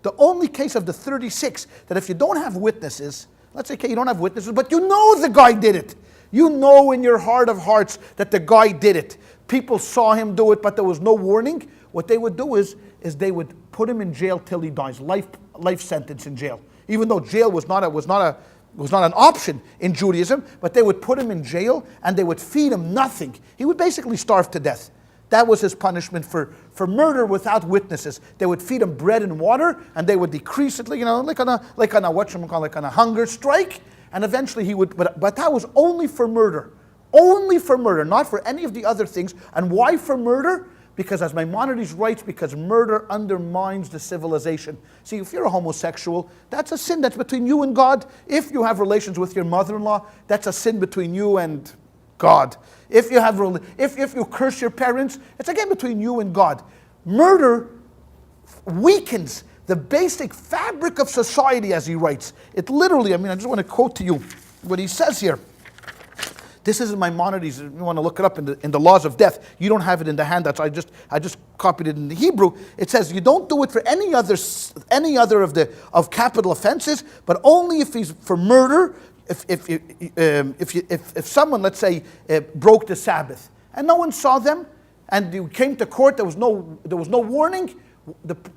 of the 36, that if you don't have witnesses, let's say, okay, you don't have witnesses, but you know the guy did it. You know in your heart of hearts that the guy did it. People saw him do it, but there was no warning. What they would do is is they would put him in jail till he dies, life sentence in jail. Even though jail was not an option in Judaism, but they would put him in jail and they would feed him nothing. He would basically starve to death. That was his punishment for murder without witnesses. They would feed him bread and water, and they would decrease it, like on a hunger strike, and eventually he would. But that was only for murder, not for any of the other things. And why for murder? Because as Maimonides writes, because murder undermines the civilization. See, if you're a homosexual, that's a sin that's between you and God. If you have relations with your mother-in-law, that's a sin between you and God. If you curse your parents, it's again between you and God. Murder weakens the basic fabric of society, as he writes. It literally, I just want to quote to you what he says here. This is in Maimonides. If you want to look it up in the Laws of Death. You don't have it in the handouts. I just copied it in the Hebrew. It says you don't do it for any other of capital offenses, but only if he's for murder. If someone, let's say, broke the Sabbath and no one saw them, and you came to court, there was no warning,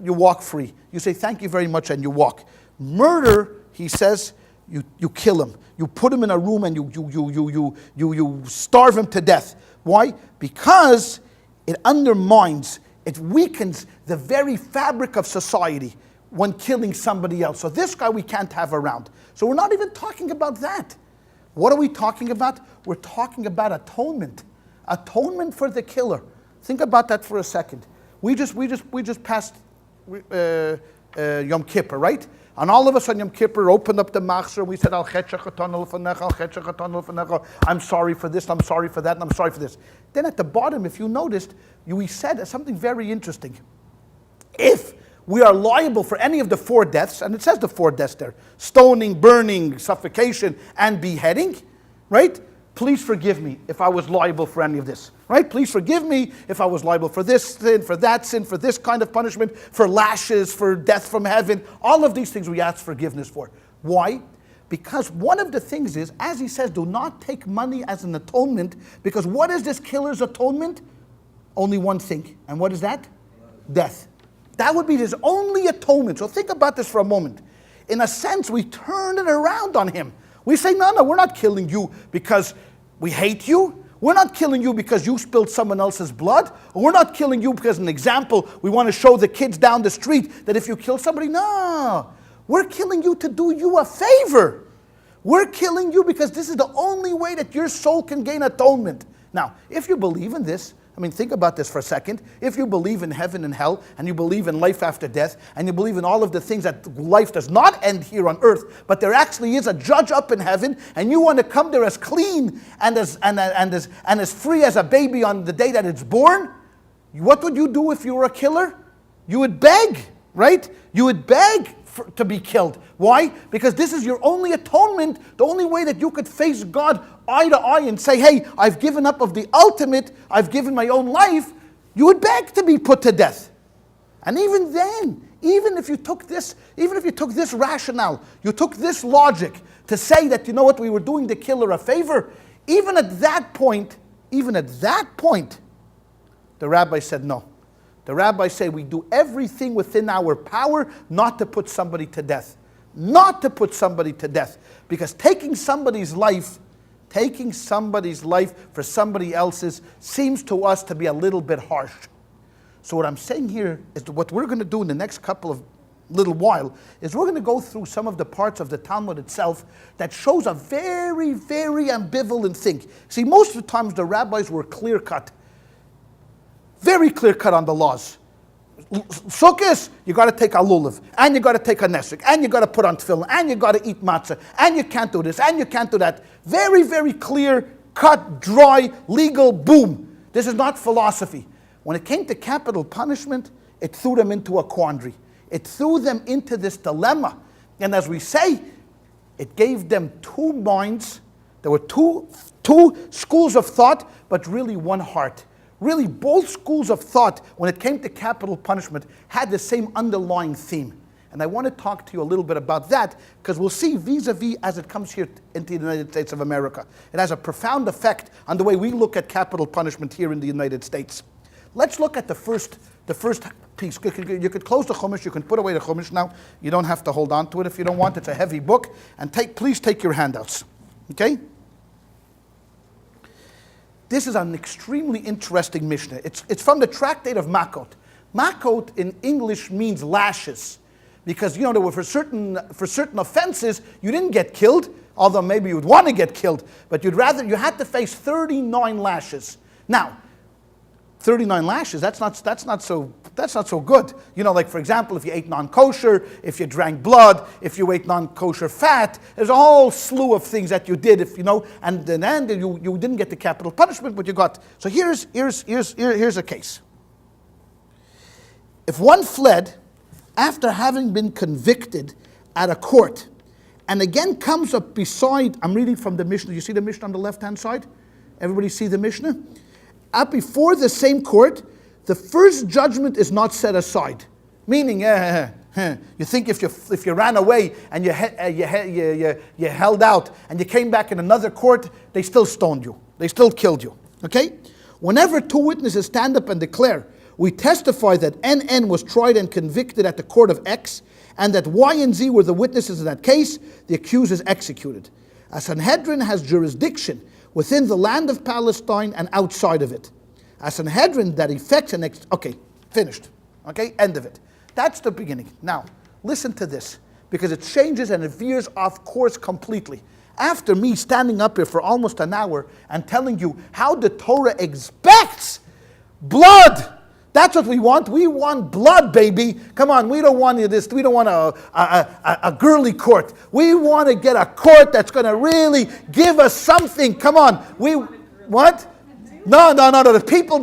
you walk free. You say thank you very much and you walk. Murder, he says, you kill him. You put him in a room and you starve him to death. Why? Because it undermines, it weakens the very fabric of society when killing somebody else. So this guy we can't have around. So we're not even talking about that. What are we talking about? We're talking about atonement. Atonement for the killer. Think about that for a second. We just passed Yom Kippur, right? And all of us on Yom Kippur opened up the machzor and we said, Al chetcha chatonu lefanecha, Al chetcha chatonu lefanecha. I'm sorry for this, I'm sorry for that, and I'm sorry for this. Then at the bottom, if you noticed, we said something very interesting. If we are liable for any of the 4 deaths, and it says the 4 deaths there, stoning, burning, suffocation, and beheading, right? Please forgive me if I was liable for any of this, right? Please forgive me if I was liable for this sin, for that sin, for this kind of punishment, for lashes, for death from heaven. All of these things we ask forgiveness for. Why? Because one of the things is, as he says, do not take money as an atonement, because what is this killer's atonement? Only one thing. And what is that? Death. That would be his only atonement. So think about this for a moment. In a sense, we turn it around on him. We say, no, we're not killing you because we hate you. We're not killing you because you spilled someone else's blood. Or we're not killing you because, an example, we want to show the kids down the street that if you kill somebody, no. We're killing you to do you a favor. We're killing you because this is the only way that your soul can gain atonement. Now, if you believe in this, think about this for a second. If you believe in heaven and hell, and you believe in life after death, and you believe in all of the things that life does not end here on earth, but there actually is a judge up in heaven, and you want to come there as clean and as free as a baby on the day that it's born, what would you do if you were a killer? You would beg, right? You would beg to be killed. Why? Because this is your only atonement, the only way that you could face God eye to eye and say, hey, I've given up of the ultimate, I've given my own life. You would beg to be put to death. And even then, even if you took this rationale, you took this logic to say that, you know what, we were doing the killer a favor, even at that point, the rabbi said no. The rabbis say we do everything within our power not to put somebody to death. Not to put somebody to death. Because taking somebody's life for somebody else's seems to us to be a little bit harsh. So what I'm saying here is that what we're going to do in the next little while is we're going to go through some of the parts of the Talmud itself that shows a very, very ambivalent thing. See, most of the times the rabbis were clear-cut. Very clear-cut on the laws. Sukkos, you got to take a lulav, and you got to take a nesek, and you got to put on tefillin, and you got to eat matzah, and you can't do this, and you can't do that. Very, very clear, cut, dry, legal, boom. This is not philosophy. When it came to capital punishment, it threw them into a quandary. It threw them into this dilemma. And as we say, it gave them 2 minds. There were two schools of thought, but really one heart. Really, both schools of thought, when it came to capital punishment, had the same underlying theme. And I want to talk to you a little bit about that, because we'll see vis-a-vis as it comes here into the United States of America. It has a profound effect on the way we look at capital punishment here in the United States. Let's look at the first piece. You could close the Chumash, you can put away the Chumash now. You don't have to hold on to it if you don't want. It's a heavy book. And please take your handouts. Okay? This is an extremely interesting Mishnah. It's from the tractate of Makot. Makot in English means lashes. Because, there were for certain offenses, you didn't get killed, although maybe you would want to get killed, but you had to face 39 lashes. Now, 39 lashes, that's not so good. Like for example, if you ate non-kosher, if you drank blood, if you ate non-kosher fat, there's a whole slew of things that you did, and then you didn't get the capital punishment, but you got. So here's a case. If one fled after having been convicted at a court, and again comes up beside, I'm reading from the Mishnah. You see the Mishnah on the left-hand side? Everybody see the Mishnah? Up before the same court, the first judgment is not set aside. Meaning, you think if you ran away and you held out and you came back in another court, they still stoned you. They still killed you. Okay? Whenever two witnesses stand up and declare, we testify that NN was tried and convicted at the court of X, and that Y and Z were the witnesses in that case, the accused is executed. A Sanhedrin has jurisdiction within the land of Palestine and outside of it. A Sanhedrin that effects an okay, finished. Okay, end of it. That's the beginning. Now, listen to this, because it changes and it veers off course completely. After me standing up here for almost an hour and telling you how the Torah expects blood. That's what we want. We want blood, baby. Come on, we don't want this. We don't want a girly court. We want to get a court that's going to really give us something. Come on. What? No. The people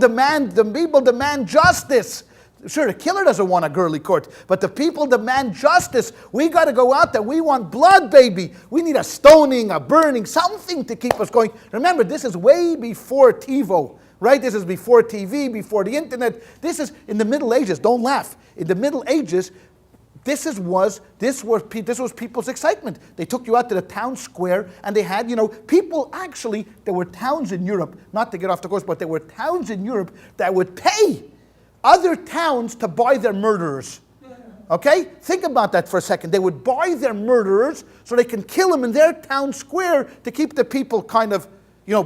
demand justice. Sure, the killer doesn't want a girly court, but the people demand justice. We got to go out there. We want blood, baby. We need a stoning, a burning, something to keep us going. Remember, this is way before TiVo. Right? This is before TV, before the internet. This is in the Middle Ages. Don't laugh. In the Middle Ages, this was people's excitement. They took you out to the town square and they had, people actually, there were towns in Europe, not to get off the course, but there were towns in Europe that would pay other towns to buy their murderers. Okay? Think about that for a second. They would buy their murderers so they can kill them in their town square to keep the people kind of,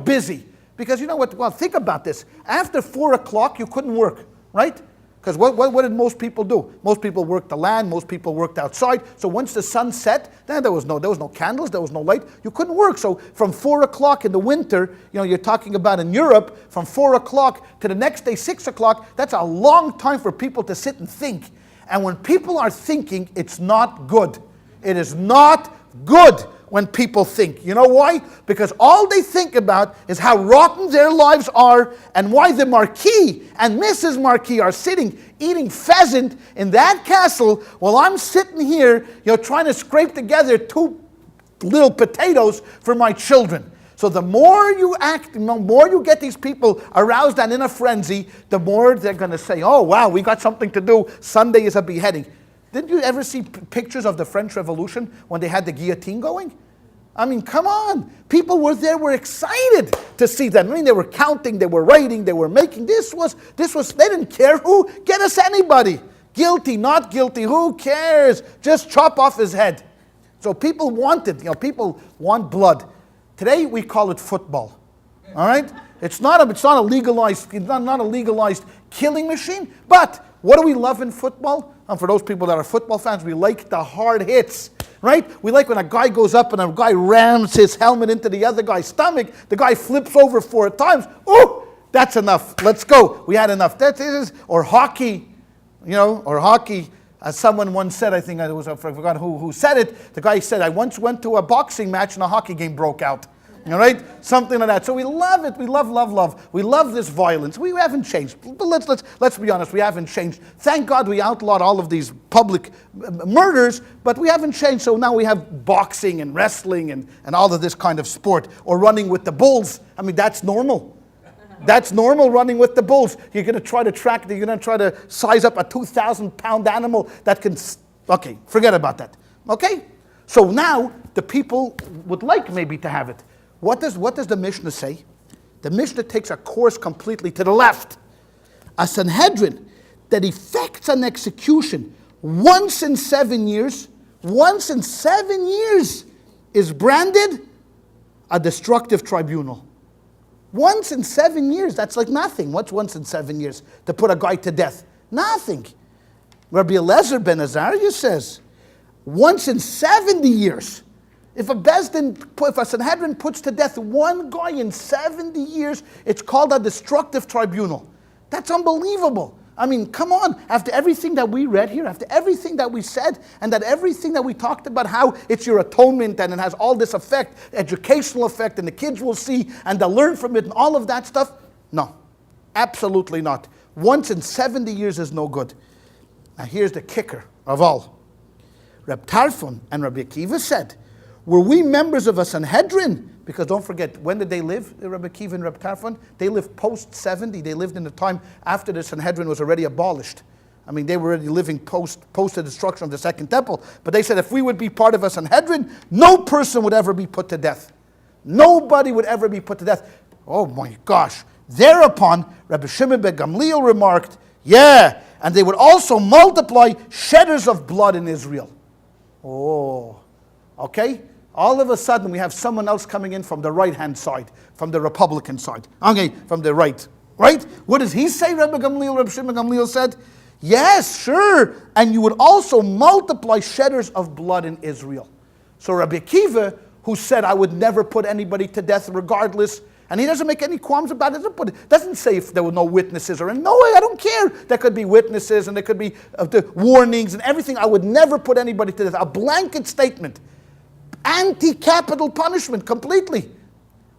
busy. Because you know what? Well, think about this. After 4 o'clock, you couldn't work, right? Because what did most people do? Most people worked the land. Most people worked outside. So once the sun set, then there was no candles. There was no light. You couldn't work. So from 4 o'clock in the winter, you're talking about in Europe, from 4 o'clock to the next day, 6 o'clock. That's a long time for people to sit and think. And when people are thinking, it's not good. It is not good when people think. You know why? Because all they think about is how rotten their lives are and why the Marquis and Mrs. Marquis are sitting eating pheasant in that castle while I'm sitting here, trying to scrape together 2 little potatoes for my children. So the more you act, the more you get these people aroused and in a frenzy, the more they're going to say, oh wow, we got something to do. Sunday is a beheading. Didn't you ever see pictures of the French Revolution when they had the guillotine going? I mean, come on. People were excited to see that. I mean, they were counting, they were writing, they were making. This was, they didn't care who. Get us anybody. Guilty, not guilty, who cares? Just chop off his head. So people want it. People want blood. Today we call it football. All right? It's not a legalized killing machine. But what do we love in football? And for those people that are football fans, we like the hard hits, right? We like when a guy goes up and a guy rams his helmet into the other guy's stomach. The guy flips over 4 times. Oh, that's enough. Let's go. We had enough. Or hockey, or hockey. As someone once said, I think I forgot who said it. The guy said, I once went to a boxing match and a hockey game broke out. All right? Something like that. So we love it. We love. We love this violence. We haven't changed. But let's be honest. We haven't changed. Thank God we outlawed all of these public murders, but we haven't changed. So now we have boxing and wrestling and all of this kind of sport. Or running with the bulls. I mean, that's normal. That's normal, running with the bulls. You're going to try to size up a 2,000-pound animal that can... Okay, forget about that. Okay? So now the people would like maybe to have it. What does the Mishnah say? The Mishnah takes a course completely to the left. A Sanhedrin that effects That's an execution. Once in 7 years is branded a destructive tribunal. Once in 7 years, that's like nothing. What's once in 7 years? To put a guy to death? Nothing. Rabbi Eliezer ben Azariah says, once in 70 years, if a Sanhedrin puts to death one guy in 70 years, it's called a destructive tribunal. That's unbelievable. I mean, come on. After everything that we read here, after everything that we said, and that everything that we talked about, how it's your atonement and it has all this effect, educational effect, and the kids will see and they'll learn from it and all of that stuff. No, absolutely not. Once in 70 years is no good. Now here's the kicker of all. Reb Tarfon and Rabbi Akiva said, were we members of a Sanhedrin? Because don't forget, when did they live, Rabbi Akiva and Reb Tarfon? They lived post-70. They lived in the time after the Sanhedrin was already abolished. I mean, they were already living post the destruction of the Second Temple. But they said if we would be part of a Sanhedrin, no person would ever be put to death. Nobody would ever be put to death. Oh my gosh. Thereupon, Rabbi Shimon ben Gamliel remarked, yeah, and they would also multiply shedders of blood in Israel. Oh, okay. All of a sudden, we have someone else coming in from the right-hand side, from the Republican side. Okay, from the right. Right? What does he say, Rabbi Gamliel? Rabbi Shimon Gamliel said, yes, sure. And you would also multiply shedders of blood in Israel. So Rabbi Akiva, who said, I would never put anybody to death regardless, and he doesn't make any qualms about it. Doesn't say if there were no witnesses or no way, I don't care. There could be witnesses and there could be the warnings and everything. I would never put anybody to death. A blanket statement. Anti-capital punishment completely.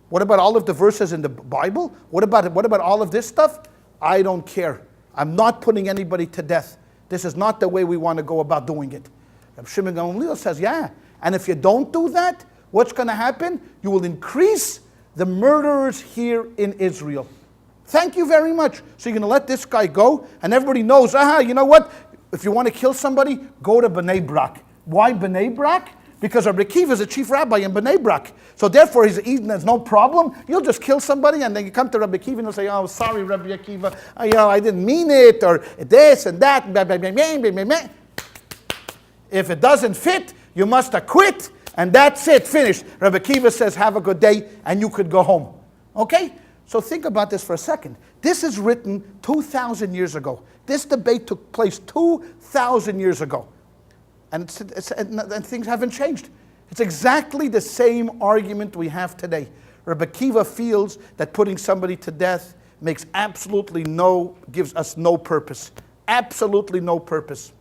What about all of the verses in the Bible? What about all of this stuff? I don't care. I'm not putting anybody to death. This is not the way we want to go about doing it. Rabbi Shimon Gamliel says, yeah. And if you don't do that, what's going to happen? You will increase the murderers here in Israel. Thank you very much. So you're going to let this guy go, and everybody knows, you know what? If you want to kill somebody, go to Bnei Brak. Why Bnei Brak? Because Rabbi Akiva is a chief rabbi in Bnei Brak. So therefore, there's no problem. You'll just kill somebody, and then you come to Rabbi Akiva and you'll say, oh, sorry, Rabbi Akiva. I didn't mean it, or this and that. If it doesn't fit, you must acquit, and that's it, finished. Rabbi Akiva says, have a good day, and you could go home. Okay? So think about this for a second. This is written 2,000 years ago. This debate took place 2,000 years ago. And things haven't changed. It's exactly the same argument we have today. Rabbi Akiva feels that putting somebody to death gives us no purpose. Absolutely no purpose.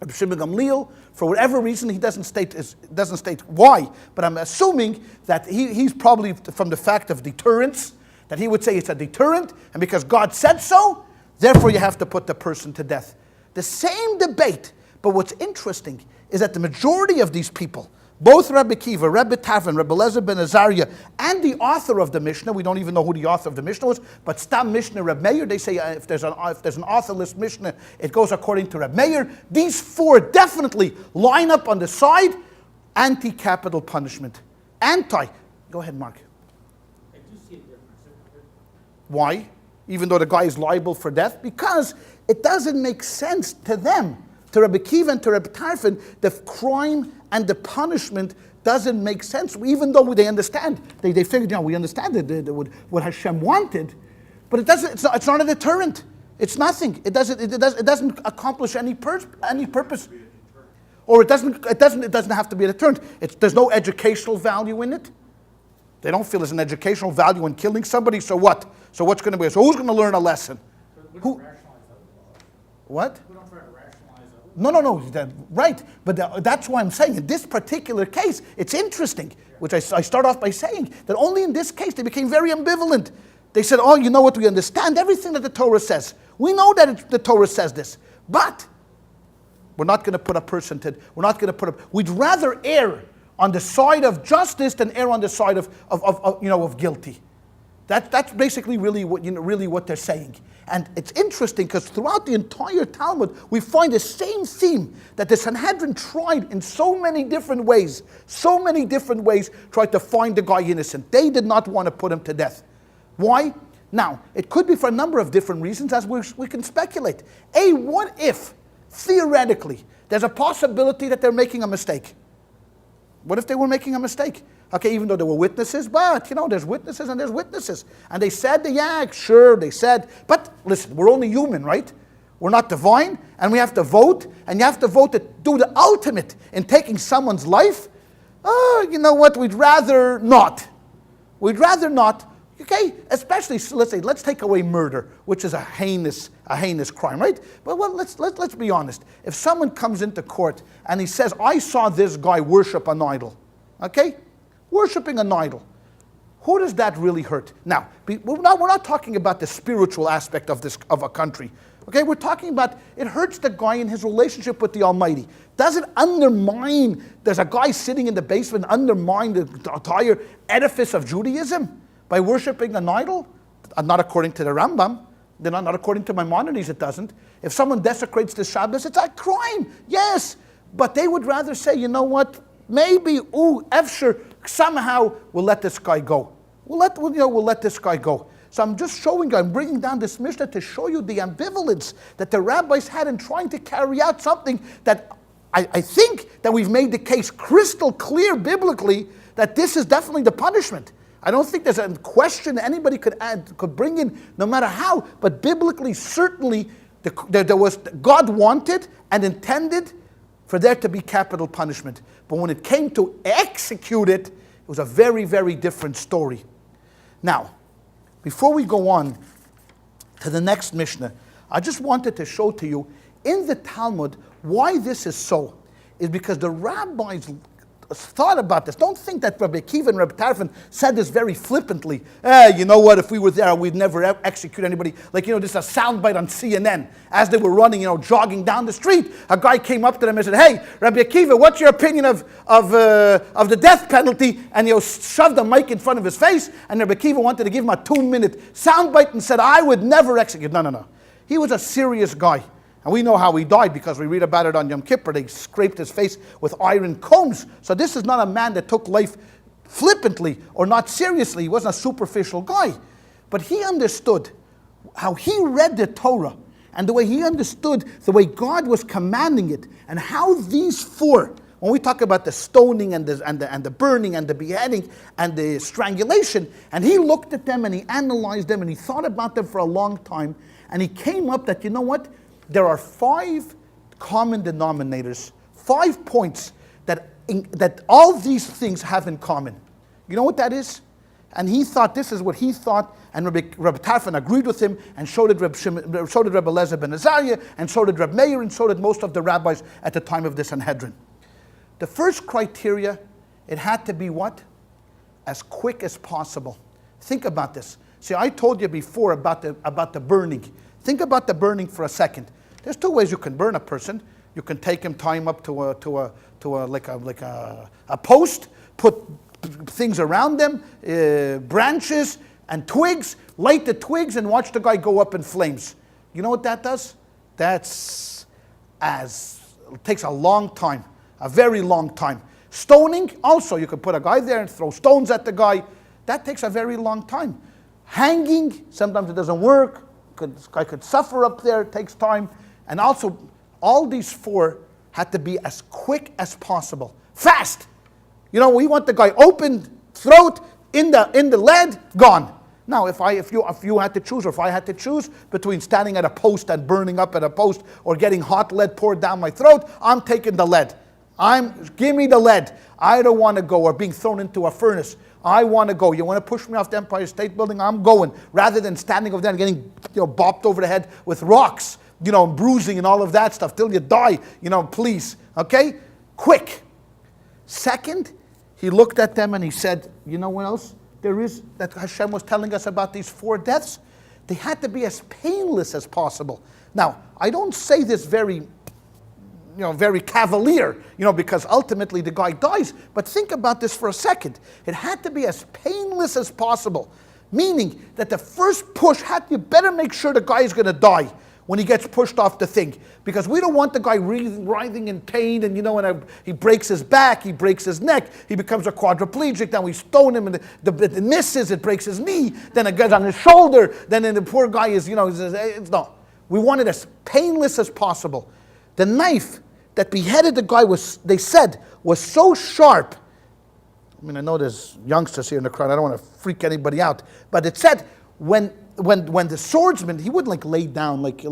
Rabbi Shimon Gamliel, for whatever reason, he doesn't state why, but I'm assuming that he's probably from the fact of deterrence, that he would say it's a deterrent, and because God said so, therefore you have to put the person to death. The same debate. But what's interesting is that the majority of these people, both Rabbi Akiva, Rabbi Tarfon, Rabbi Eliezer ben Azariah, and the author of the Mishnah, we don't even know who the author of the Mishnah was, but Stam Mishnah Reb Meir, they say if there's an authorless Mishnah, it goes according to Reb Meir. These four definitely line up on the side, anti-capital punishment. Go ahead, Mark. I do see a difference. Why? Even though the guy is liable for death? Because it doesn't make sense to them. To Rabbi Akiva and to Rabbi Tarfon, the crime and the punishment doesn't make sense, even though they understand. They figured, we understand what Hashem wanted, but it's not a deterrent. It's nothing. It doesn't accomplish any purpose. Or it doesn't have to be a deterrent. There's no educational value in it. They don't feel there's an educational value in killing somebody, so what? So what's going to be? So who's going to learn a lesson? Who? What? No, right. But that's why I'm saying in this particular case, it's interesting, which I start off by saying, that only in this case they became very ambivalent. They said, you know what, we understand everything that the Torah says. We know that the Torah says this, but we're not going to put a person to, we'd rather err on the side of justice than err on the side of guilty. That's basically really what they're saying. And it's interesting because throughout the entire Talmud, we find the same theme that the Sanhedrin tried in so many different ways, tried to find the guy innocent. They did not want to put him to death. Why? Now, it could be for a number of different reasons, as we can speculate. A, what if, theoretically, there's a possibility that they're making a mistake? What if they were making a mistake? Okay, even though there were witnesses, but, there's witnesses and there's witnesses. And they said, yeah, sure, they said. But, listen, we're only human, right? We're not divine, and we have to vote, and you have to vote to do the ultimate in taking someone's life. Oh, you know what, we'd rather not. We'd rather not. Okay, especially, let's take away murder, which is a heinous crime, right? But let's be honest. If someone comes into court and he says, I saw this guy worship an idol, okay? Worshipping an idol. Who does that really hurt? Now, we're not talking about the spiritual aspect of a country. Okay, we're talking about it hurts the guy in his relationship with the Almighty. Does it undermine, there's a guy sitting in the basement, undermine the entire edifice of Judaism by worshiping an idol? Not according to the Rambam. Not according to Maimonides, it doesn't. If someone desecrates the Shabbos, it's a crime, yes. But they would rather say, you know what, maybe, Efsher, somehow we'll let this guy go. We'll let this guy go. So I'm just showing you, I'm bringing down this Mishnah to show you the ambivalence that the rabbis had in trying to carry out something that I think that we've made the case crystal clear biblically that this is definitely the punishment. I don't think there's a question anybody could bring in, no matter how, but biblically, certainly, God wanted and intended for there to be capital punishment. But when it came to execute it, it was a very, very different story. Now, before we go on to the next Mishnah, I just wanted to show to you in the Talmud why this is so. Is because the rabbis thought about this. Don't think that Rabbi Akiva and Rabbi Tarfon said this very flippantly. You know what, if we were there, we'd never execute anybody. Like, this is a soundbite on CNN. As they were running, jogging down the street, a guy came up to them and said, hey, Rabbi Akiva, what's your opinion of the death penalty? And shoved a mic in front of his face, and Rabbi Akiva wanted to give him a 2-minute soundbite and said, I would never execute. No. He was a serious guy. And we know how he died because we read about it on Yom Kippur. They scraped his face with iron combs. So this is not a man that took life flippantly or not seriously. He wasn't a superficial guy. But he understood how he read the Torah and the way he understood the way God was commanding it and how these four, when we talk about the stoning and the burning and the beheading and the strangulation, and he looked at them and he analyzed them and he thought about them for a long time, and he came up that, you know what? There are 5 common denominators, 5 points that all these things have in common. You know what that is? And he thought this is what he thought, and Rabbi Tarfon agreed with him, and so did Rabbi Eliezer ben Azariah, and so did Rabbi Meir, and so did most of the rabbis at the time of the Sanhedrin. The first criteria, it had to be what? As quick as possible. Think about this. See, I told you before about the burning. Think about the burning for a second. There's 2 ways you can burn a person. You can take him, tie him up to a post, put things around them, branches and twigs, light the twigs and watch the guy go up in flames. You know what that does? It takes a long time, a very long time. Stoning, also, you can put a guy there and throw stones at the guy. That takes a very long time. Hanging, sometimes it doesn't work. This guy could suffer up there, it takes time. And also, all these 4 had to be as quick as possible. Fast! We want the guy open, throat, in the lead, gone. Now, if you had to choose, or if I had to choose between standing at a post and burning up at a post, or getting hot lead poured down my throat, I'm taking the lead. Give me the lead. I don't want to go, or being thrown into a furnace. I want to go. You want to push me off the Empire State Building? I'm going. Rather than standing over there and getting bopped over the head with rocks, bruising and all of that stuff till you die, please. Okay? Quick. Second, he looked at them and he said, you know what else there is that Hashem was telling us about these 4 deaths? They had to be as painless as possible. Now, I don't say this very cavalier, because ultimately the guy dies. But think about this for a second. It had to be as painless as possible. Meaning that the first push you better make sure the guy is going to die. when he gets pushed off the thing. Because we don't want the guy writhing in pain, and when he breaks his back, he breaks his neck, he becomes a quadriplegic, then we stone him, and it misses, it breaks his knee, then it gets on his shoulder, then the poor guy is, no. We want it as painless as possible. The knife that beheaded the guy they said, was so sharp. I mean, I know there's youngsters here in the crowd, I don't want to freak anybody out, but it said, when the swordsman, he wouldn't lay down like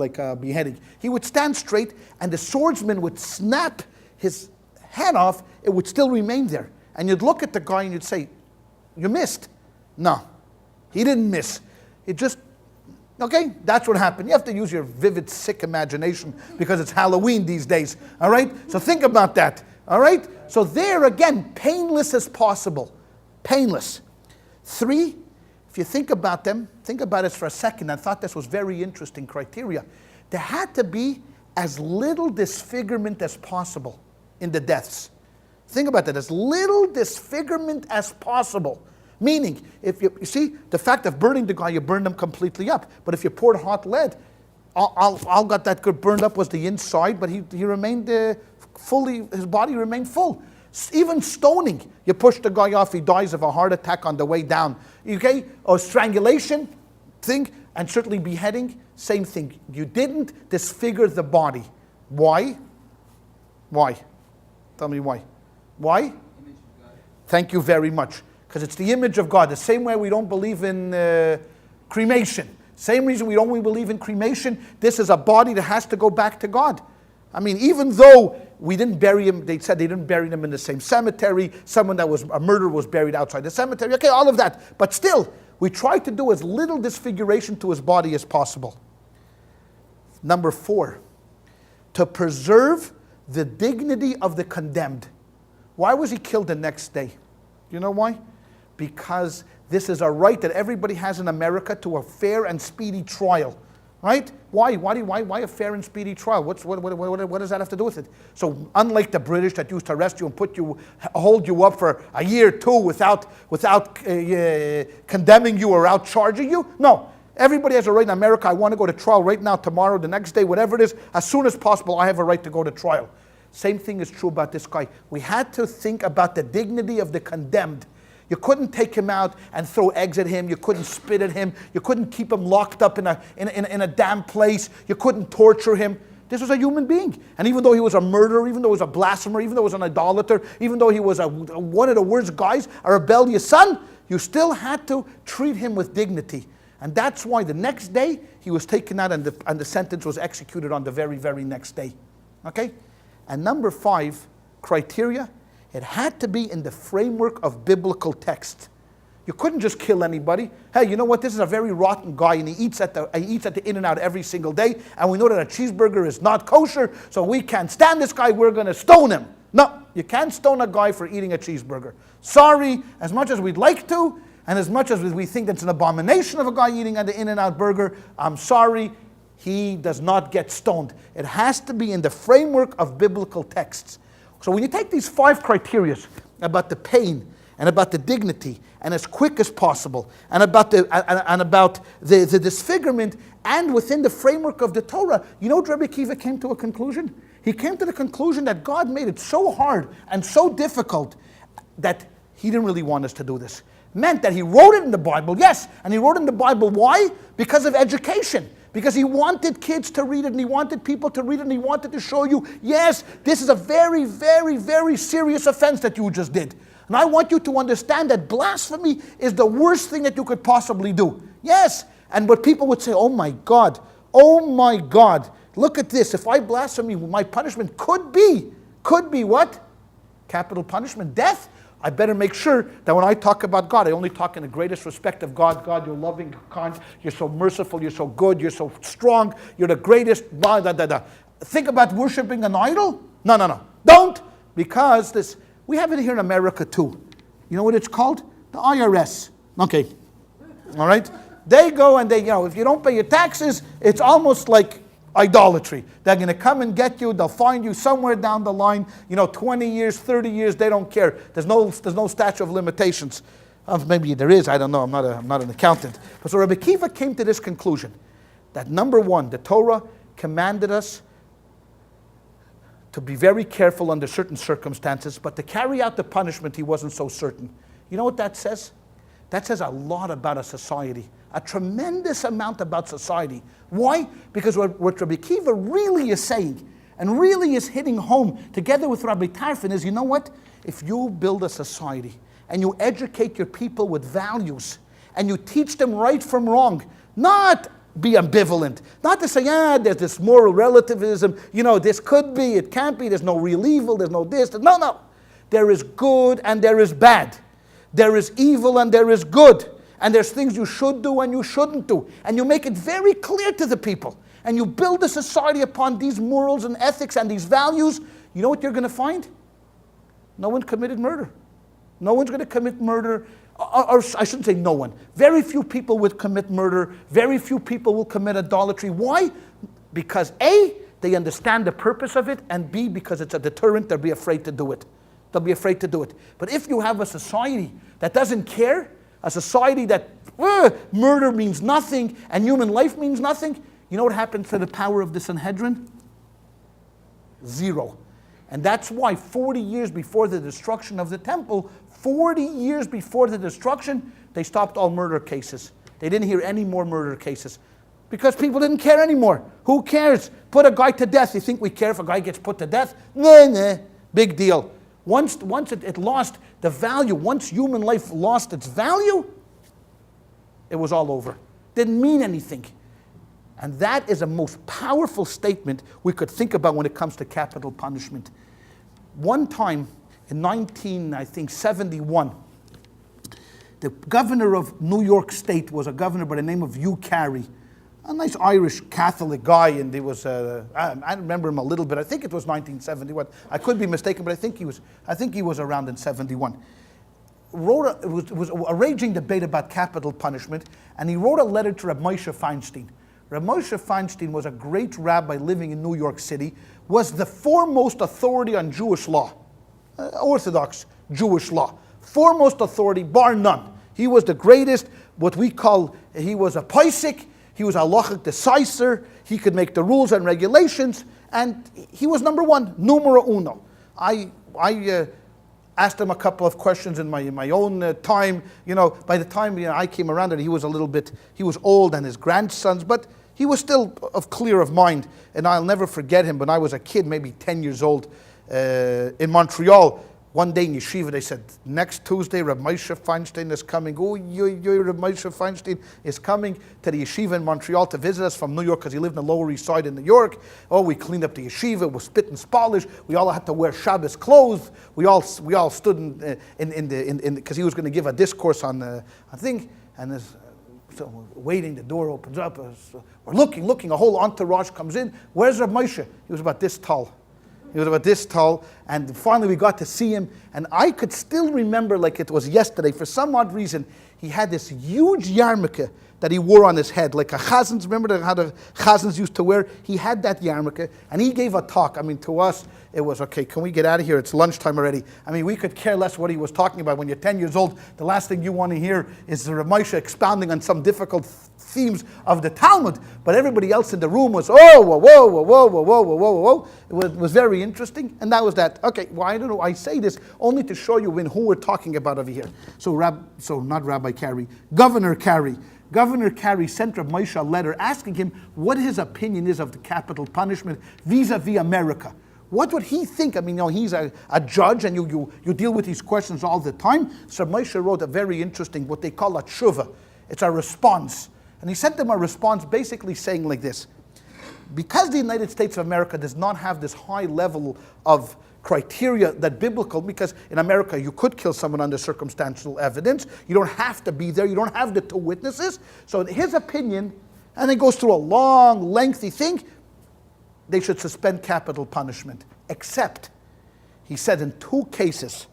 beheading. He would stand straight, and the swordsman would snap his head off. It would still remain there. And you'd look at the guy and you'd say, you missed. No, he didn't miss. It just, okay, that's what happened. You have to use your vivid, sick imagination because it's Halloween these days. All right? So think about that. All right? So there again, painless as possible. Painless. 3, if you think about them, think about it for a second. I thought this was very interesting criteria. There had to be as little disfigurement as possible in the deaths. Think about that, as little disfigurement as possible. Meaning, if you see, the fact of burning the guy, you burned him completely up. But if you poured hot lead, all got that good burned up was the inside, but he remained fully, his body remained full. Even stoning, you push the guy off, he dies of a heart attack on the way down. Okay? Or strangulation, thing, and certainly beheading, same thing. You didn't disfigure the body. Why? Why? Tell me why. Why? Image of God. Thank you very much. Because it's the image of God. The same way we don't believe in cremation. Same reason we don't believe in cremation. This is a body that has to go back to God. I mean, even though we didn't bury him, they said they didn't bury him in the same cemetery. Someone that was a murderer was buried outside the cemetery. Okay, all of that. But still, we tried to do as little disfiguration to his body as possible. Number 4, to preserve the dignity of the condemned. Why was he killed the next day? You know why? Because this is a right that everybody has in America to a fair and speedy trial. Right? Why a fair and speedy trial? What does that have to do with it? So unlike the British that used to arrest you and hold you up for a year or 2 without condemning you or out charging you, no. Everybody has a right in America. I want to go to trial right now, tomorrow, the next day, whatever it is. As soon as possible, I have a right to go to trial. Same thing is true about this guy. We had to think about the dignity of the condemned. You couldn't take him out and throw eggs at him. You couldn't spit at him. You couldn't keep him locked up in a damn place. You couldn't torture him. This was a human being. And even though he was a murderer, even though he was a blasphemer, even though he was an idolater, even though he was one of the worst guys, a rebellious son, you still had to treat him with dignity. And that's why the next day he was taken out and the sentence was executed on the very, very next day. Okay? And number 5, criteria, it had to be in the framework of biblical text. You couldn't just kill anybody. Hey, you know what? This is a very rotten guy, and he eats at the In-N-Out every single day, and we know that a cheeseburger is not kosher, so we can't stand this guy. We're going to stone him. No, you can't stone a guy for eating a cheeseburger. Sorry, as much as we'd like to, and as much as we think that's an abomination of a guy eating at the In-N-Out burger, I'm sorry, he does not get stoned. It has to be in the framework of biblical texts. So when you take these 5 criteria about the pain and about the dignity and as quick as possible and about the disfigurement and within the framework of the Torah, you know Rabbi Akiva came to a conclusion? He came to the conclusion that God made it so hard and so difficult that he didn't really want us to do this. Meant that he wrote it in the Bible, yes, and he wrote it in the Bible. Why? Because of education. Because he wanted kids to read it, and he wanted people to read it, and he wanted to show you, yes, this is a very, very, very serious offense that you just did. And I want you to understand that blasphemy is the worst thing that you could possibly do. Yes, and but people would say, oh my God, look at this. If I blaspheme, my punishment could be what? Capital punishment, death. I better make sure that when I talk about God, I only talk in the greatest respect of God. God, you're loving, you're kind, you're so merciful, you're so good, you're so strong, you're the greatest. Blah, blah, blah, blah. Think about worshiping an idol? No. Don't, because we have it here in America too. You know what it's called? The IRS. Okay. All right? They go and if you don't pay your taxes, it's almost like idolatry. They're going to come and get you. They'll find you somewhere down the line. 20 years, 30 years, they don't care. There's no statute of limitations. Maybe there is. I don't know. I'm not an accountant. But so Rabbi Akiva came to this conclusion that number 1, the Torah commanded us to be very careful under certain circumstances, but to carry out the punishment, he wasn't so certain. You know what that says? That says a lot about a society, a tremendous amount about society. Why? Because what Rabbi Kiva really is saying, and really is hitting home together with Rabbi Tarfon, is, you know what? If you build a society and you educate your people with values and you teach them right from wrong, not be ambivalent, not to say, there's this moral relativism, this could be, it can't be, there's no real evil, there's no this. No. There is good and there is bad. There is evil and there is good. And there's things you should do and you shouldn't do. And you make it very clear to the people. And you build a society upon these morals and ethics and these values. You know what you're going to find? No one committed murder. No one's going to commit murder. Or I shouldn't say no one. Very few people would commit murder. Very few people will commit idolatry. Why? Because A, they understand the purpose of it, and B, because it's a deterrent, they'll be afraid to do it. They'll be afraid to do it. But if you have a society that doesn't care, a society that murder means nothing and human life means nothing, you know what happens to the power of the Sanhedrin? Zero. And that's why 40 years before the destruction of the temple, 40 years before the destruction, they stopped all murder cases. They didn't hear any more murder cases because people didn't care anymore. Who cares? Put a guy to death. You think we care if a guy gets put to death? Nah. Big deal. Once it lost the value, once human life lost its value, it was all over. Didn't mean anything. And that is a most powerful statement we could think about when it comes to capital punishment. One time in 1971, the governor of New York State was a governor by the name of Hugh Carey, a nice Irish Catholic guy, and he was, I remember him a little bit. I think it was 1971. I could be mistaken, but I think he was around in 71. It was a raging debate about capital punishment, and he wrote a letter to Rabbi Moshe Feinstein. Rabbi Moshe Feinstein was a great rabbi living in New York City, was the foremost authority on Jewish law, Orthodox Jewish law. Foremost authority, bar none. He was the greatest, he was a paisik, he was a halachic decisor, he could make the rules and regulations, and he was number one, numero uno. I asked him a couple of questions in my own time. By the time I came around, and he was old, and his grandsons, but he was still clear of mind, and I'll never forget him. When I was a kid, maybe 10 years old, in Montreal, one day in yeshiva, they said, next Tuesday, Rabbi Moshe Feinstein is coming. Rabbi Moshe Feinstein is coming to the yeshiva in Montreal to visit us from New York, because he lived in the Lower East Side in New York. We cleaned up the yeshiva, we spit and polish. We all had to wear Shabbos clothes. We all stood in because he was going to give a discourse on a thing, and so we're waiting. The door opens up. We're looking. A whole entourage comes in. Where's Rabbi Moshe? He was about this tall. And finally we got to see him, and I could still remember like it was yesterday. For some odd reason, he had this huge yarmulke that he wore on his head, like a chazans. Remember how the chazans used to wear? He had that yarmulke, and he gave a talk. To us, it was, okay, can we get out of here? It's lunchtime already. We could care less what he was talking about. When you're 10 years old, the last thing you want to hear is the Rabbi Moshe expounding on some difficult themes of the Talmud. But everybody else in the room was, whoa. It was very interesting, and that was that. Okay, well, I don't know. I say this only to show you who we're talking about over here. So not Rabbi Carey, Governor Carey. Governor Carey sent Rabbi Moshe a letter asking him what his opinion is of the capital punishment vis-a-vis America. What would he think? He's a judge, and you deal with these questions all the time. So Moshe wrote a very interesting, what they call a tshuva. It's a response. And he sent them a response basically saying like this: because the United States of America does not have this high level of criteria that biblical, because in America you could kill someone under circumstantial evidence. You don't have to be there. You don't have the two witnesses. So in his opinion, and it goes through a long, lengthy thing, they should suspend capital punishment. Except, he said, in two cases,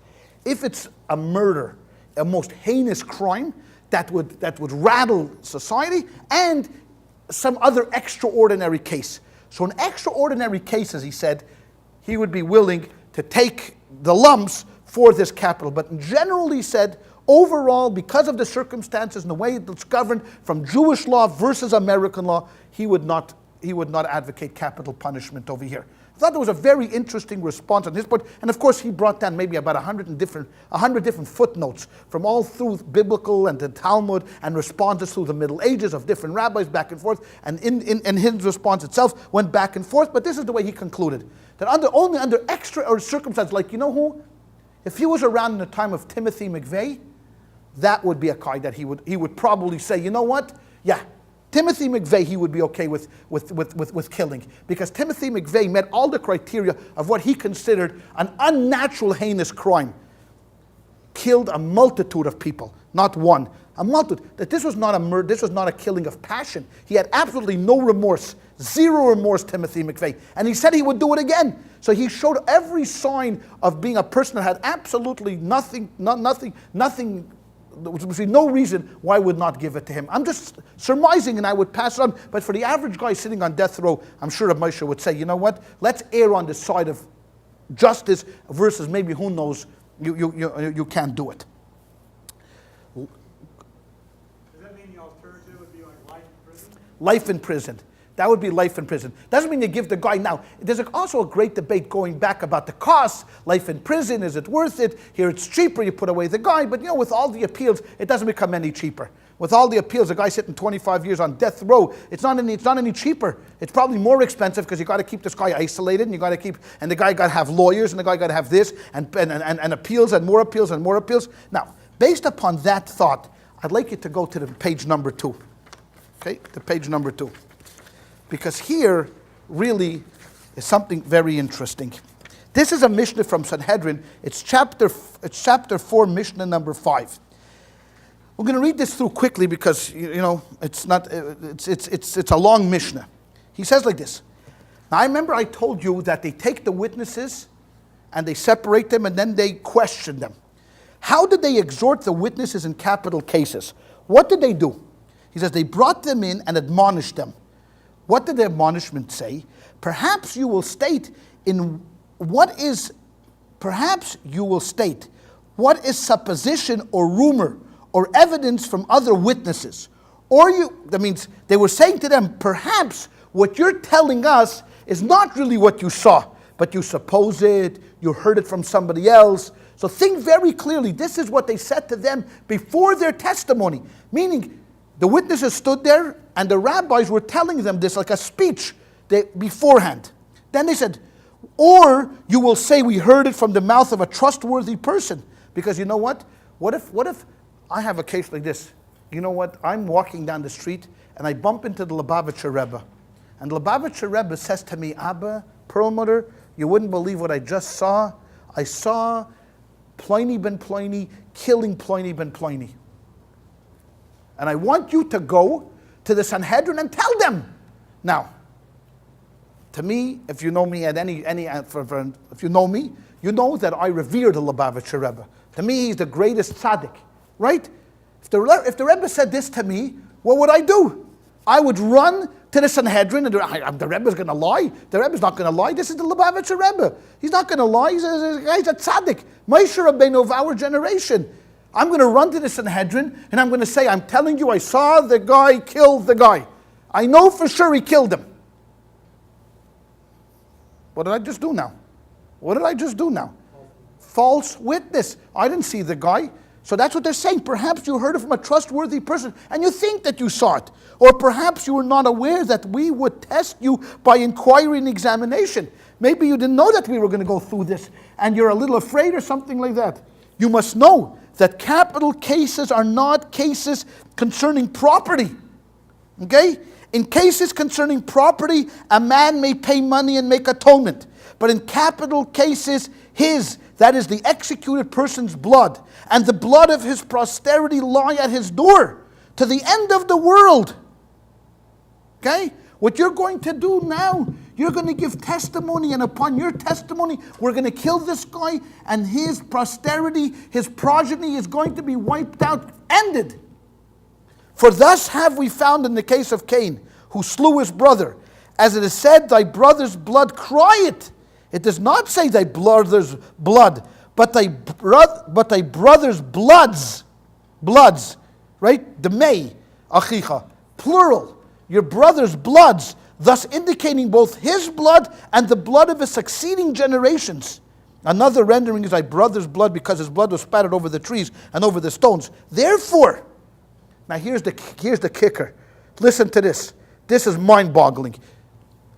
if it's a murder, a most heinous crime that would rattle society, and some other extraordinary case. So in extraordinary cases, he said, he would be willing to take the lumps for this capital. But in general, he said, overall, because of the circumstances and the way it's governed from Jewish law versus American law, he would not advocate capital punishment over here. I thought there was a very interesting response on his part, and of course he brought down maybe about 100 different footnotes from all through biblical and the Talmud, and responses through the Middle Ages of different rabbis back and forth, and in his response itself went back and forth. But this is the way he concluded, that only under extra or circumstances, like, you know who, if he was around in the time of Timothy McVeigh, that would be a guy that he would probably say, you know what, yeah, Timothy McVeigh, he would be okay with killing, because Timothy McVeigh met all the criteria of what he considered an unnatural, heinous crime. Killed a multitude of people, not one, a multitude. That this was not a murder, this was not a killing of passion. He had absolutely no remorse, zero remorse, Timothy McVeigh, and he said he would do it again. So he showed every sign of being a person that had absolutely nothing. There would be no reason why I would not give it to him. I'm just surmising, and I would pass it on. But for the average guy sitting on death row, I'm sure Rabbi Moshe would say, you know what? Let's err on the side of justice versus maybe, who knows, you can't do it. Does that mean the alternative would be like life in prison? Life in prison. That would be life in prison. Doesn't mean you give the guy now. There's also a great debate going back about the costs. Life in prison, is it worth it? Here it's cheaper, you put away the guy. But with all the appeals, it doesn't become any cheaper. With all the appeals, a guy sitting 25 years on death row, it's not any cheaper. It's probably more expensive, because you got to keep this guy isolated, and the guy got to have lawyers, and the guy got to have this, and appeals, and more appeals, and more appeals. Now, based upon that thought, I'd like you to go to the page number 2. Okay, the page number 2. Because here really is something very interesting. This is a Mishnah from Sanhedrin. It's chapter 4, Mishnah number 5. We're going to read this through quickly, because it's a long Mishnah. He says like this. Now, I remember I told you that they take the witnesses and they separate them, and then they question them. How did they exhort the witnesses in capital cases? What did they do? He says they brought them in and admonished them. What did the admonishment say? Perhaps you will state what is supposition or rumor or evidence from other witnesses. That means they were saying to them, perhaps what you're telling us is not really what you saw, but you suppose it, you heard it from somebody else. So think very clearly. This is what they said to them before their testimony. Meaning, the witnesses stood there, and the rabbis were telling them this like a speech beforehand. Then they said, or you will say we heard it from the mouth of a trustworthy person. Because you know what? What if I have a case like this? You know what? I'm walking down the street, and I bump into the Lubavitcher Rebbe. And the Lubavitcher Rebbe says to me, Abba, Perelmuter, you wouldn't believe what I just saw. I saw Pliny ben Pliny killing Pliny ben Pliny. And I want you to go to the Sanhedrin and tell them. Now, to me, if you know me if you know me, you know that I revere the Lubavitcher Rebbe. To me, he's the greatest tzaddik, right? If the Rebbe said this to me, what would I do? I would run to the Sanhedrin, and the Rebbe's going to lie. The Rebbe's not going to lie. This is the Lubavitcher Rebbe. He's not going to lie. He's a tzaddik. Moshe Rabbeinu of our generation. I'm going to run to the Sanhedrin, and I'm going to say, I'm telling you, I saw the guy kill the guy. I know for sure he killed him. What did I just do now? False witness. I didn't see the guy. So that's what they're saying. Perhaps you heard it from a trustworthy person, and you think that you saw it. Or perhaps you were not aware that we would test you by inquiry and examination. Maybe you didn't know that we were going to go through this, and you're a little afraid or something like that. You must know that capital cases are not cases concerning property. Okay? In cases concerning property, a man may pay money and make atonement. But in capital cases, that is the executed person's blood, and the blood of his posterity lie at his door to the end of the world. Okay? What you're going to do now, you're going to give testimony, and upon your testimony, we're going to kill this guy, and his posterity, his progeny is going to be wiped out, ended. For thus have we found in the case of Cain, who slew his brother, as it is said, thy brother's blood crieth. It does not say thy brother's blood, but thy brother's bloods, right? Demei, achicha, plural. Your brother's bloods, thus indicating both his blood and the blood of his succeeding generations. Another rendering is thy brother's blood, because his blood was spattered over the trees and over the stones. Therefore, now here's the kicker. Listen to this. This is mind-boggling.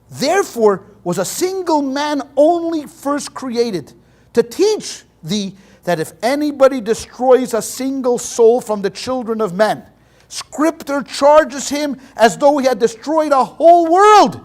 Therefore was a single man only first created, to teach thee that if anybody destroys a single soul from the children of men, Scripture charges him as though he had destroyed a whole world.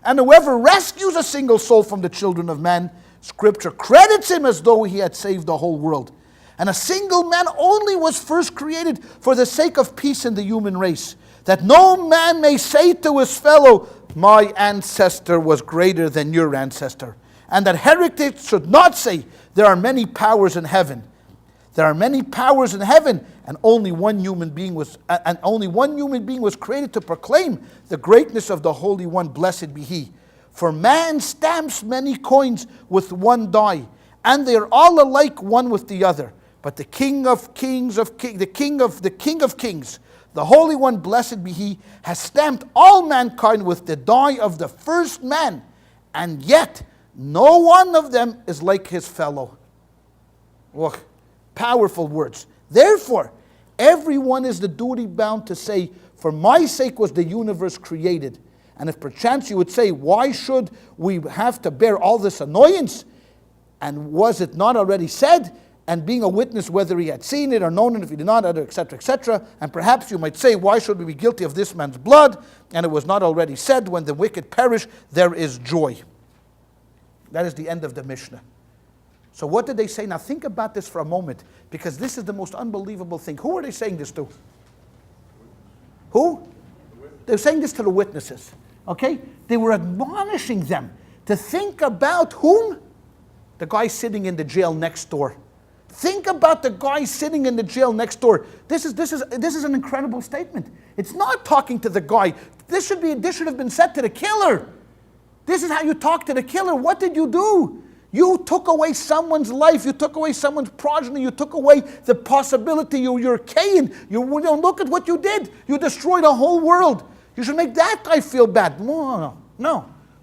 And whoever rescues a single soul from the children of men, Scripture credits him as though he had saved the whole world. And a single man only was first created for the sake of peace in the human race, that no man may say to his fellow, my ancestor was greater than your ancestor. And that heretics should not say, there are many powers in heaven. There are many powers in heaven, and only one human being was created to proclaim the greatness of the Holy One, blessed be He. For man stamps many coins with one die, and they are all alike one with the other. But the King of Kings, the King of Kings, the Holy One, blessed be He, has stamped all mankind with the die of the first man, and yet no one of them is like his fellow. Look, powerful words. Therefore, everyone is the duty bound to say, for my sake was the universe created. And if perchance you would say, why should we have to bear all this annoyance? And was it not already said? And being a witness whether he had seen it or known it, if he did not, etc., etc. And perhaps you might say, why should we be guilty of this man's blood? And it was not already said, when the wicked perish, there is joy. That is the end of the Mishnah. So what did they say? Now think about this for a moment, because this is the most unbelievable thing. Who are they saying this to? Who? They're saying this to the witnesses. Okay? They were admonishing them to think about whom? The guy sitting in the jail next door. Think about the guy sitting in the jail next door. This is an incredible statement. It's not talking to the guy. This should have been said to the killer. This is how you talk to the killer. What did you do? You took away someone's life. You took away someone's progeny. You took away the possibility. You're Cain. You don't look at what you did. You destroyed a whole world. You should make that guy feel bad. No.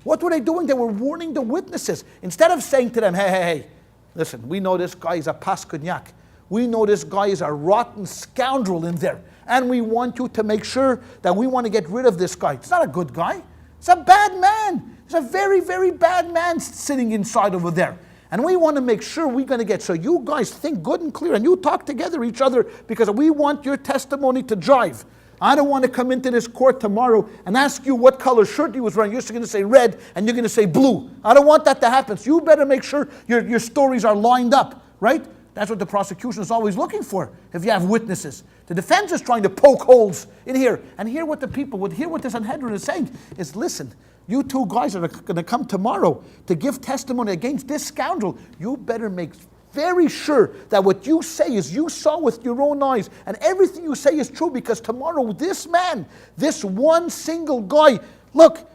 What were they doing? They were warning the witnesses. Instead of saying to them, hey, listen, we know this guy is a paskunyak. We know this guy is a rotten scoundrel in there. And we want you to make sure that we want to get rid of this guy. It's not a good guy. It's a bad man. It's a very, very bad man sitting inside over there. And we want to make sure we're going to get, so you guys think good and clear and you talk together each other, because we want your testimony to jive. I don't want to come into this court tomorrow and ask you what color shirt he was wearing. You're just going to say red and you're going to say blue. I don't want that to happen. So you better make sure your stories are lined up, right? That's what the prosecution is always looking for, if you have witnesses. The defense is trying to poke holes in here. And hear what the Sanhedrin is saying is, listen, you two guys are going to come tomorrow to give testimony against this scoundrel. You better make very sure that what you say is you saw with your own eyes, and everything you say is true, because tomorrow this man, this one single guy, look,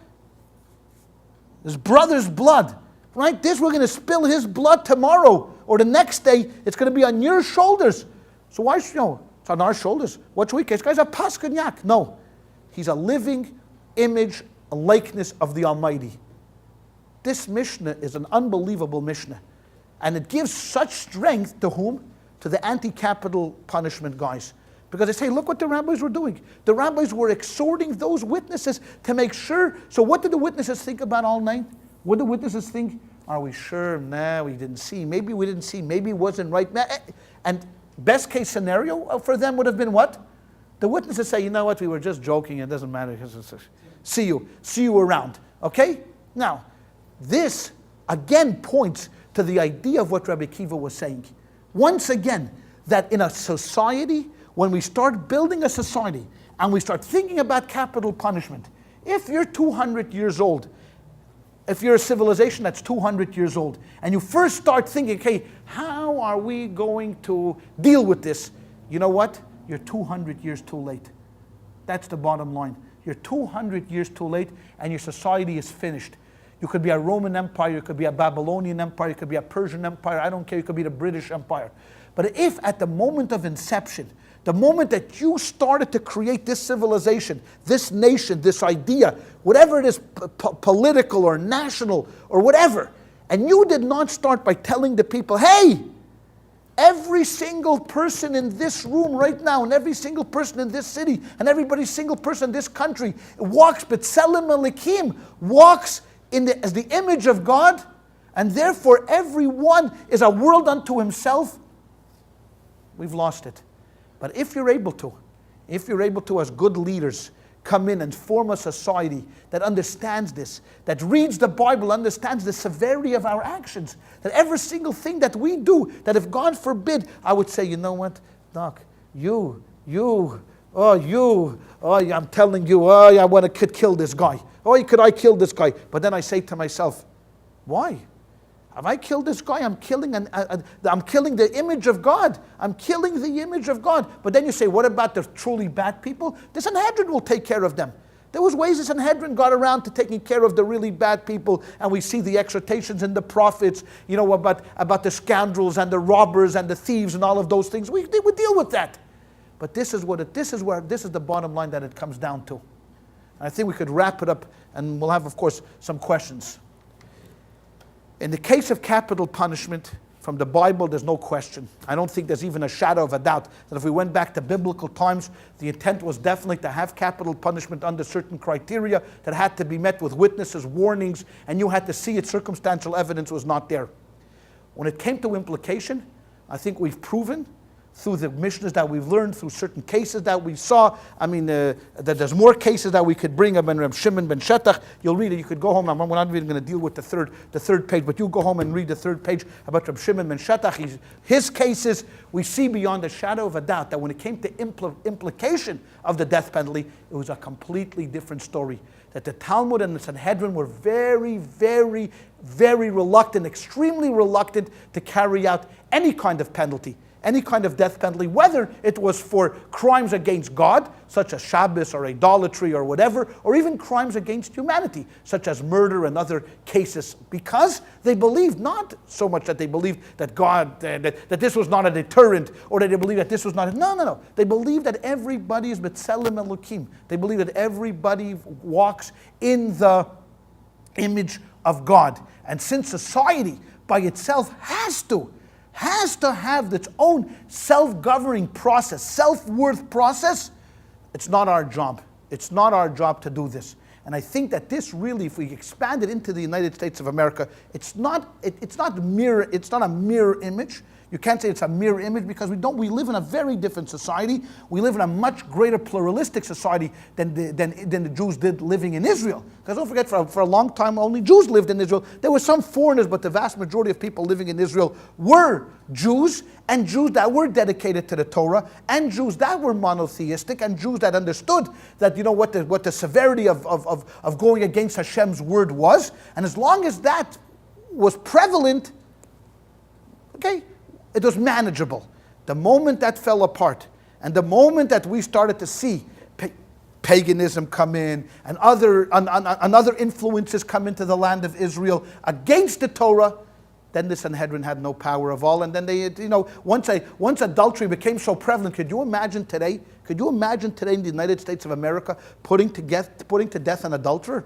his brother's blood, right? We're going to spill his blood tomorrow, or the next day, it's going to be on your shoulders. So why should, it's on our shoulders. What should we care? This guy's a paskunyak. No, he's a living image, a likeness of the Almighty. This Mishnah is an unbelievable Mishnah. And it gives such strength to whom? To the anti-capital punishment guys. Because they say, look what the rabbis were doing. The rabbis were exhorting those witnesses to make sure. So what did the witnesses think about all night? What did the witnesses think? Are we sure? Nah, we didn't see. Maybe we didn't see. Maybe it wasn't right. And best case scenario for them would have been what? The witnesses say, you know what, we were just joking. It doesn't matter. See you around. Okay? Now, this again points to the idea of what Rabbi Akiva was saying. Once again, that in a society, when we start building a society and we start thinking about capital punishment, if you're 200 years old, if you're a civilization that's 200 years old, and you first start thinking, okay, how are we going to deal with this? You know what? You're 200 years too late. That's the bottom line. You're 200 years too late, and your society is finished. You could be a Roman Empire, you could be a Babylonian Empire, you could be a Persian Empire, I don't care, you could be the British Empire. But if at the moment of inception, the moment that you started to create this civilization, this nation, this idea, whatever it is, political or national or whatever, and you did not start by telling the people, hey, every single person in this room right now, and every single person in this city, and every single person in this country walks, B'Tselem Elikim, walks as the image of God, and therefore everyone is a world unto himself. We've lost it. But if you're able to as good leaders, come in and form a society that understands this, that reads the Bible, understands the severity of our actions, that every single thing that we do, that if God forbid, I would say, you know what, Doc, I'm telling you, I want to kill this guy. Could I kill this guy? But then I say to myself, why? Have I killed this guy? I'm killing the image of God. I'm killing the image of God. But then you say, what about the truly bad people? The Sanhedrin will take care of them. There was ways the Sanhedrin got around to taking care of the really bad people, and we see the exhortations in the prophets, about the scoundrels and the robbers and the thieves and all of those things. They would deal with that. But this is the bottom line that it comes down to. And I think we could wrap it up, and we'll have, of course, some questions. In the case of capital punishment, from the Bible, there's no question. I don't think there's even a shadow of a doubt that if we went back to biblical times, the intent was definitely to have capital punishment under certain criteria that had to be met with witnesses, warnings, and you had to see it. Circumstantial evidence was not there. When it came to implication, I think we've proven through the Mishnahs that we've learned, through certain cases that we saw. That there's more cases that we could bring up in Reb Shimon ben Shetach. You'll read it. You could go home. We're not even going to deal with the third page, but you go home and read the third page about Reb Shimon ben Shetach. His cases, we see beyond a shadow of a doubt that when it came to implication of the death penalty, it was a completely different story. That the Talmud and the Sanhedrin were very, very, very reluctant, extremely reluctant to carry out any kind of penalty. Any kind of death penalty, whether it was for crimes against God, such as Shabbos or idolatry or whatever, or even crimes against humanity, such as murder and other cases, because they believed, not so much that they believed that God, that this was not a deterrent, or that they believed that this was not, no. They believed that everybody is B'Tselem Elokim. They believe that everybody walks in the image of God. And since society by itself has to have its own self-governing process, self-worth process, it's not our job. It's not our job to do this. And I think that this really, if we expand it into the United States of America, it's not a mirror image. You can't say it's a mirror image because we live in a very different society. We live in a much greater pluralistic society than the Jews did living in Israel. Because don't forget, for a long time, only Jews lived in Israel. There were some foreigners, but the vast majority of people living in Israel were Jews, and Jews that were dedicated to the Torah, and Jews that were monotheistic, and Jews that understood that, what the severity of going against Hashem's word was. And as long as that was prevalent, okay, it was manageable. The moment that fell apart, and the moment that we started to see paganism come in, and other influences come into the land of Israel against the Torah, then the Sanhedrin had no power of all. And then they, once adultery became so prevalent, could you imagine today in the United States of America putting to death an adulterer?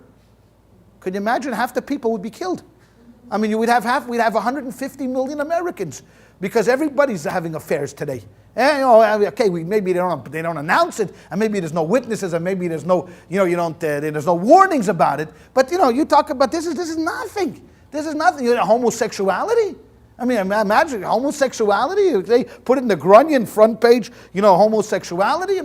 Could you imagine? Half the people would be killed. We'd have 150 million Americans, because everybody's having affairs today. Maybe they don't announce it, and maybe there's no witnesses, and maybe there's no, there's no warnings about it. But you talk about this is nothing. This is nothing. Homosexuality. Imagine homosexuality. They put it in the Grunion front page. Homosexuality.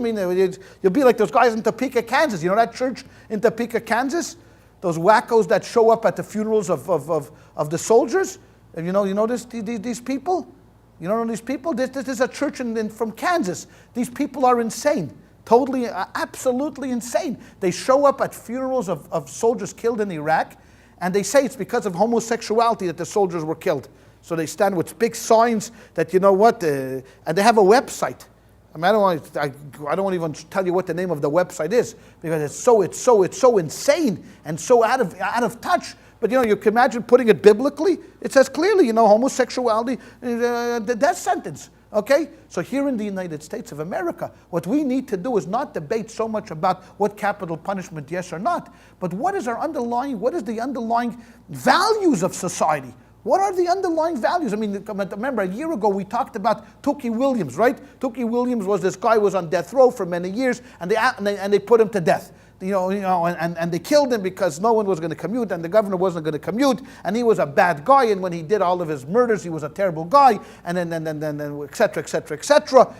You'll be like those guys in Topeka, Kansas. You know that church in Topeka, Kansas? Those wackos that show up at the funerals of the soldiers. You know these people? You don't know these people? This is a church from Kansas. These people are insane. Totally, absolutely insane. They show up at funerals of soldiers killed in Iraq, and they say it's because of homosexuality that the soldiers were killed. So they stand with big signs that, and they have a website. I don't want to even tell you what the name of the website is, because it's so insane and so out of touch. But you can imagine putting it biblically. It says clearly, homosexuality, the death sentence. Okay? So here in the United States of America, what we need to do is not debate so much about what capital punishment, yes or not, but what is the underlying values of society? What are the underlying values? I mean, remember a year ago we talked about Tookie Williams, right? Tookie Williams was this guy who was on death row for many years, and they put him to death. And they killed him because no one was going to commute, and the governor wasn't going to commute, and he was a bad guy, and when he did all of his murders, he was a terrible guy, and then et cetera, et cetera, et cetera.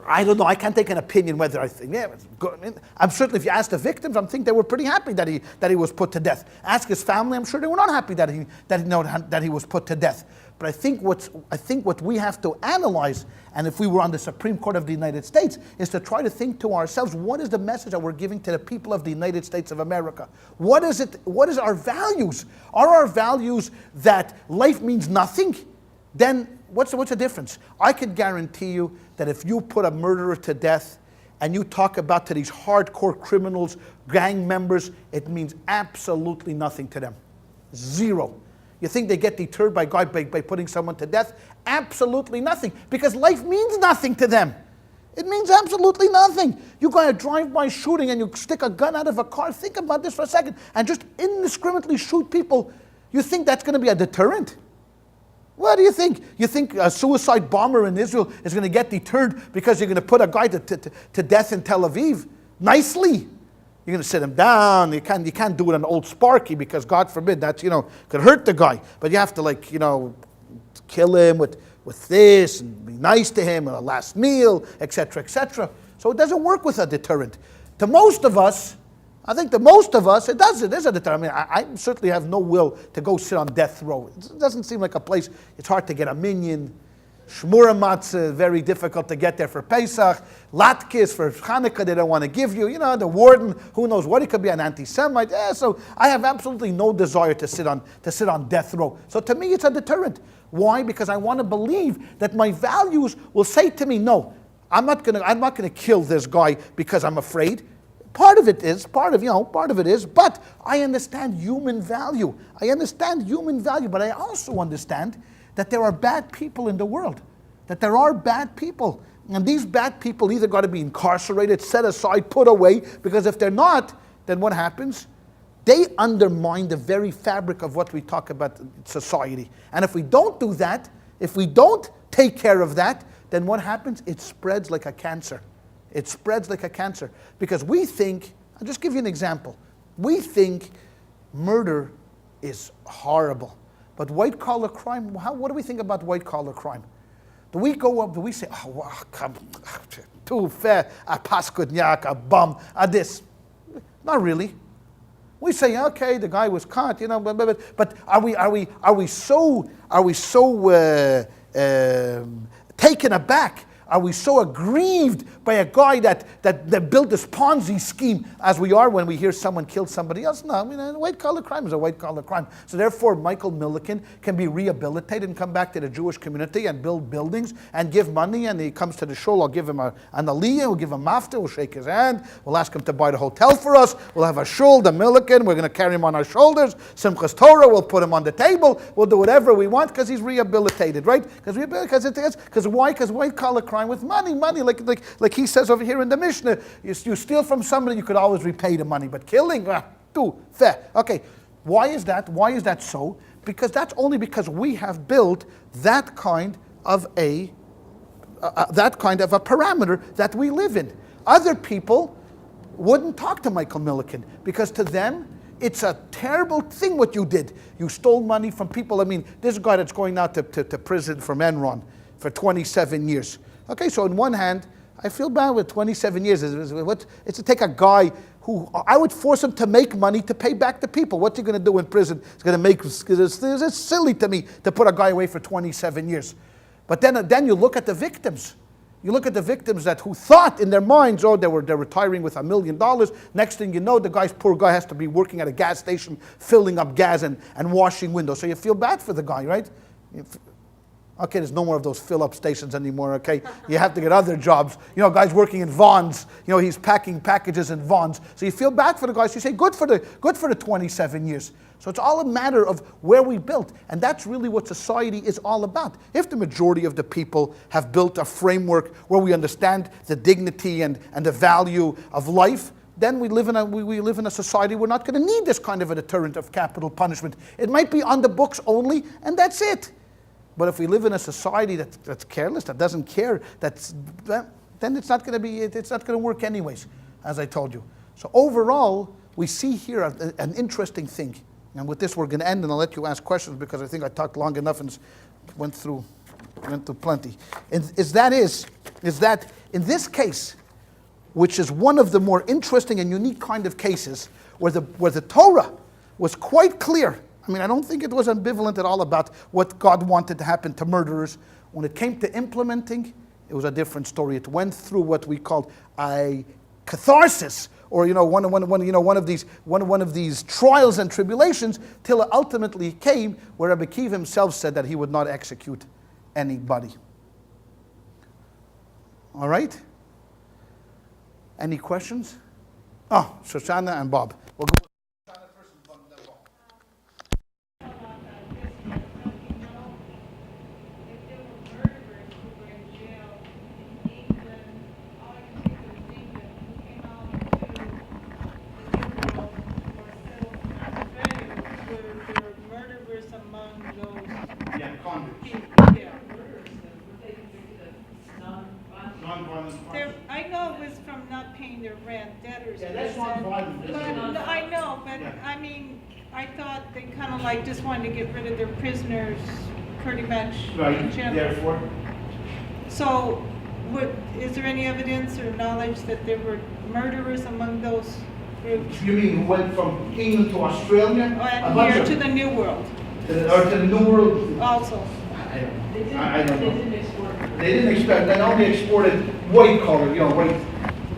I don't know. I can't take an opinion whether I think, yeah, it's good. I mean, I'm certainly, if you ask the victims, I think they were pretty happy that he was put to death. Ask his family, I'm sure they were not happy that he was put to death. But I think what we have to analyze, and if we were on the Supreme Court of the United States, is to try to think to ourselves, what is the message that we're giving to the people of the United States of America? What is it? What is our values? Are our values that life means nothing? Then what's the difference? I could guarantee you that if you put a murderer to death and you talk about to these hardcore criminals, gang members, it means absolutely nothing to them. Zero. You think they get deterred by putting someone to death? Absolutely nothing. Because life means nothing to them. It means absolutely nothing. You got a drive-by shooting and you stick a gun out of a car. Think about this for a second. And just indiscriminately shoot people. You think that's going to be a deterrent? What do you think? You think a suicide bomber in Israel is going to get deterred because you're going to put a guy to death in Tel Aviv? Nicely. You're going to sit him down. You can't do it on Old Sparky because God forbid that's, could hurt the guy. But you have to kill him with this and be nice to him at a last meal, etc., etc. So it doesn't work with a deterrent. To most of us, I think to most of us, it is a deterrent. I mean, I certainly have no will to go sit on death row. It doesn't seem like a place, it's hard to get a minyan. Shmura matzah, very difficult to get there for Pesach. Latkes for Hanukkah, they don't want to give you. The warden, who knows what, he could be an anti-Semite. So I have absolutely no desire to sit on death row. So to me, it's a deterrent. Why? Because I want to believe that my values will say to me, no, I'm not going to kill this guy because I'm afraid. Part of it is, but I understand human value. But I also understand that there are bad people in the world. That there are bad people. And these bad people either got to be incarcerated, set aside, put away, because if they're not, then what happens? They undermine the very fabric of what we talk about society. And if we don't do that, if we don't take care of that, then what happens? It spreads like a cancer. It spreads like a cancer. Because we think, I'll just give you an example. We think murder is horrible. But white-collar crime, what do we think about white-collar crime? Do we go up, do we say, come, too fair, a paskudnyak, a bum, a this? Not really. We say, okay, the guy was caught, but are we so taken aback? Are we so aggrieved by a guy that built this Ponzi scheme as we are when we hear someone killed somebody else? No, white-collar crime is a white-collar crime. So therefore, Michael Milliken can be rehabilitated and come back to the Jewish community and build buildings and give money. And he comes to the shul, I'll give him an aliyah, we'll give him mafta, we'll shake his hand, we'll ask him to buy the hotel for us, we'll have a shul, the Milliken, we're going to carry him on our shoulders, Simchas Torah, we'll put him on the table, we'll do whatever we want because he's rehabilitated, right? Because why? Because white-collar crime with money, like he says over here in the Mishnah, you steal from somebody, you could always repay the money, but killing, too fair. Okay, why is that? Why is that so? Because that's only because we have built that kind of a parameter that we live in. Other people wouldn't talk to Michael Milliken because to them, it's a terrible thing what you did. You stole money from people. I mean, this guy that's going now to prison from Enron for 27 years. Okay, so on one hand, I feel bad with 27 years. It's to take a guy who, I would force him to make money to pay back the people. What's he going to do in prison? It's silly to me to put a guy away for 27 years. But then you look at the victims. You look at the victims who thought in their minds, they're retiring with $1 million. Next thing you know, the poor guy has to be working at a gas station, filling up gas and washing windows. So you feel bad for the guy, right? Okay, there's no more of those fill-up stations anymore, okay? You have to get other jobs. You know, guys working in Vaughn's, you know, he's packing packages in Vaughn's. So you feel bad for the guys. You say, good for the 27 years. So it's all a matter of where we built. And that's really what society is all about. If the majority of the people have built a framework where we understand the dignity and the value of life, then we live in a society we're not going to need this kind of a deterrent of capital punishment. It might be on the books only, and that's it. But if we live in a society that's careless, that doesn't care, then it's not going to work anyways, as I told you. So overall, we see here an interesting thing. And with this, we're going to end, and I'll let you ask questions because I think I talked long enough and went through plenty. And is that in this case, which is one of the more interesting and unique kind of cases where the Torah was quite clear. I mean, I don't think it was ambivalent at all about what God wanted to happen to murderers. When it came to implementing, it was a different story. It went through what we called a catharsis, or one of these trials and tribulations, till it ultimately came where Rabbi Akiva himself said that he would not execute anybody. All right? Any questions? Oh, Shoshana and Bob. We'll go with Shoshana first and Bob. I know it was from not paying their rent, debtors. Yeah, that's not violent. No, I know, but Yeah. I mean, I thought they kind of like just wanted to get rid of their prisoners pretty much in general. Therefore, So, is there any evidence or knowledge that there were murderers among those groups? you mean who went from England to Australia? And here to the New World Or to the New World? also? I don't know. They didn't expect. They only exported white collar,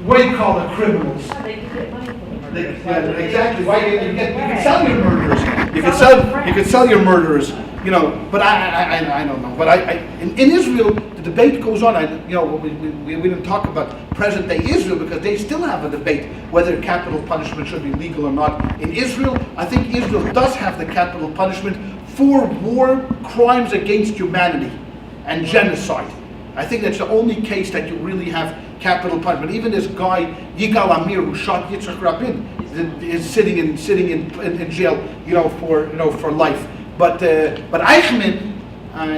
white collar criminals. They could get money from them. Exactly. Why you can sell your murderers? You can sell your murderers. But I don't know. But in Israel, the debate goes on. We didn't talk about present day Israel because they still have a debate whether capital punishment should be legal or not. In Israel, I think Israel does have the capital punishment for war crimes against humanity and genocide. I think that's the only case that you really have capital punishment. Even this guy Yigal Amir who shot Yitzhak Rabin is sitting in jail, for life. But Eichmann,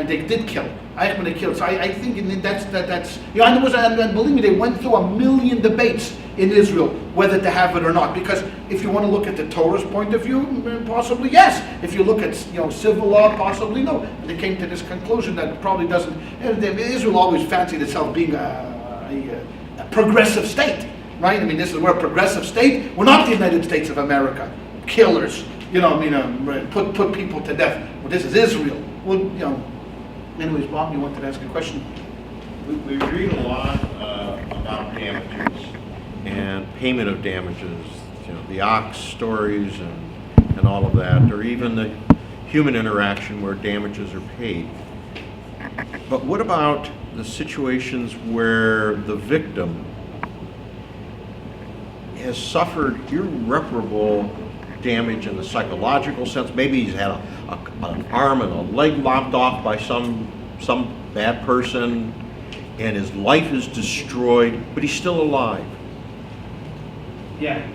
they did kill. Eichmann they killed. So I think that's and believe me, they went through 1 million debates in Israel whether to have it or not. Because if you want to look at the Torah's point of view, possibly yes. If you look at civil law, possibly no. And they came to this conclusion that it probably doesn't. Israel always fancied itself being a progressive state, right? I mean, this is we're a progressive state. We're not the United States of America, killers. Put people to death. Well, this is Israel. Well, anyways, Bob, you wanted to ask a question? We read a lot about damages and payment of damages, the ox stories and all of that, or even the human interaction where damages are paid. But what about the situations where the victim has suffered irreparable damage in the psychological sense? Maybe he's had an arm and a leg lopped off by some bad person, and his life is destroyed, but he's still alive. Yeah,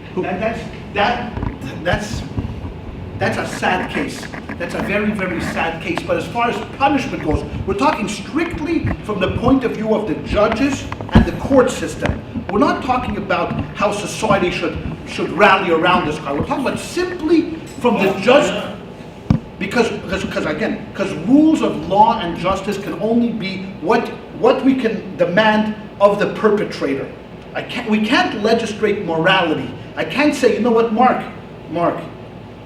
that's a sad case. That's a very, very sad case. But as far as punishment goes, we're talking strictly from the point of view of the judges and the court system. We're not talking about how society should rally around this guy. We're talking about simply from the judge, because rules of law and justice can only be what we can demand of the perpetrator. We can't legislate morality. I can't say, you know what, Mark,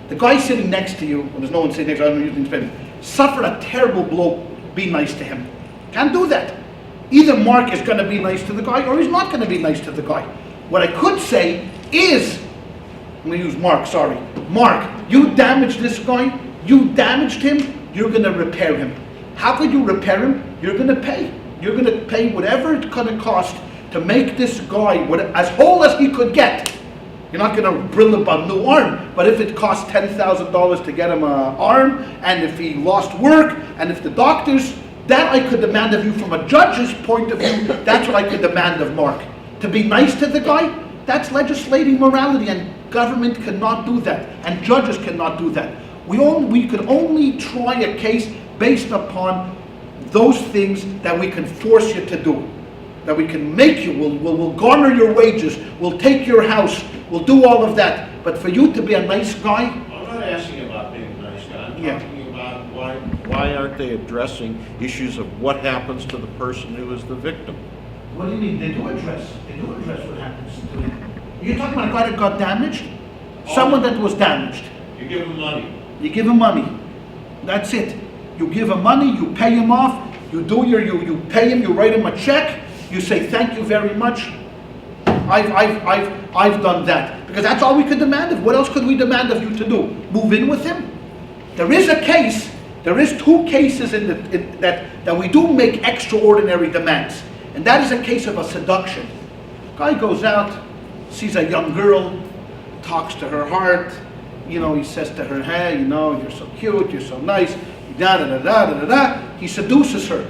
the guy sitting next to you, when there's no one sitting next to you, I don't usually spend, suffered a terrible blow, be nice to him. Can't do that. Either Mark is going to be nice to the guy or he's not going to be nice to the guy. What I could say is, I'm going to use Mark, sorry. Mark, you damaged this guy, you damaged him, you're going to repair him. How could you repair him? You're going to pay. You're going to pay whatever it's going to cost to make this guy as whole as he could get. You're not going to bring him a new arm, but if it costs $10,000 to get him an arm, and if he lost work, and if the doctors, that I could demand of you from a judge's point of view, that's what I could demand of Mark. To be nice to the guy, that's legislating morality, and government cannot do that, and judges cannot do that. We could only try a case based upon those things that we can force you to do. That we can make you, we'll garner your wages, we'll take your house, we'll do all of that. But for you to be a nice guy... I'm not asking about being a nice guy. I'm Yeah. talking about why aren't they addressing issues of what happens to the person who is the victim? What do you mean? They do address what happens to him. You're talking about a guy that got damaged? Someone that was damaged. You give him money. You give him money. That's it. You give him money, you pay him off, you pay him, you write him a check, you say thank you very much. I've done that. Because that's all we could demand of. What else could we demand of you to do? Move in with him? There is a case, there is two cases that we do make extraordinary demands. And that is a case of a seduction. Guy goes out, sees a young girl, talks to her heart, he says to her, hey, you're so cute, you're so nice, he seduces her.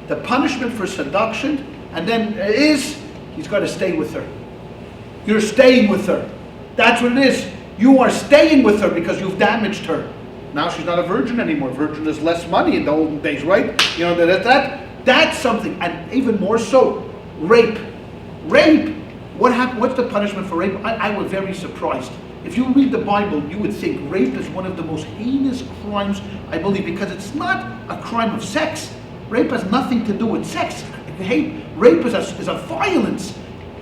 The punishment for seduction, and then is, he's got to stay with her. You're staying with her. That's what it is. You are staying with her because you've damaged her. Now she's not a virgin anymore. Virgin is less money in the olden days, right? That's something. And even more so, rape. Rape. What's the punishment for rape? I was very surprised. If you read the Bible, you would think rape is one of the most heinous crimes, I believe, because it's not a crime of sex. Rape has nothing to do with sex. Rape is a violence.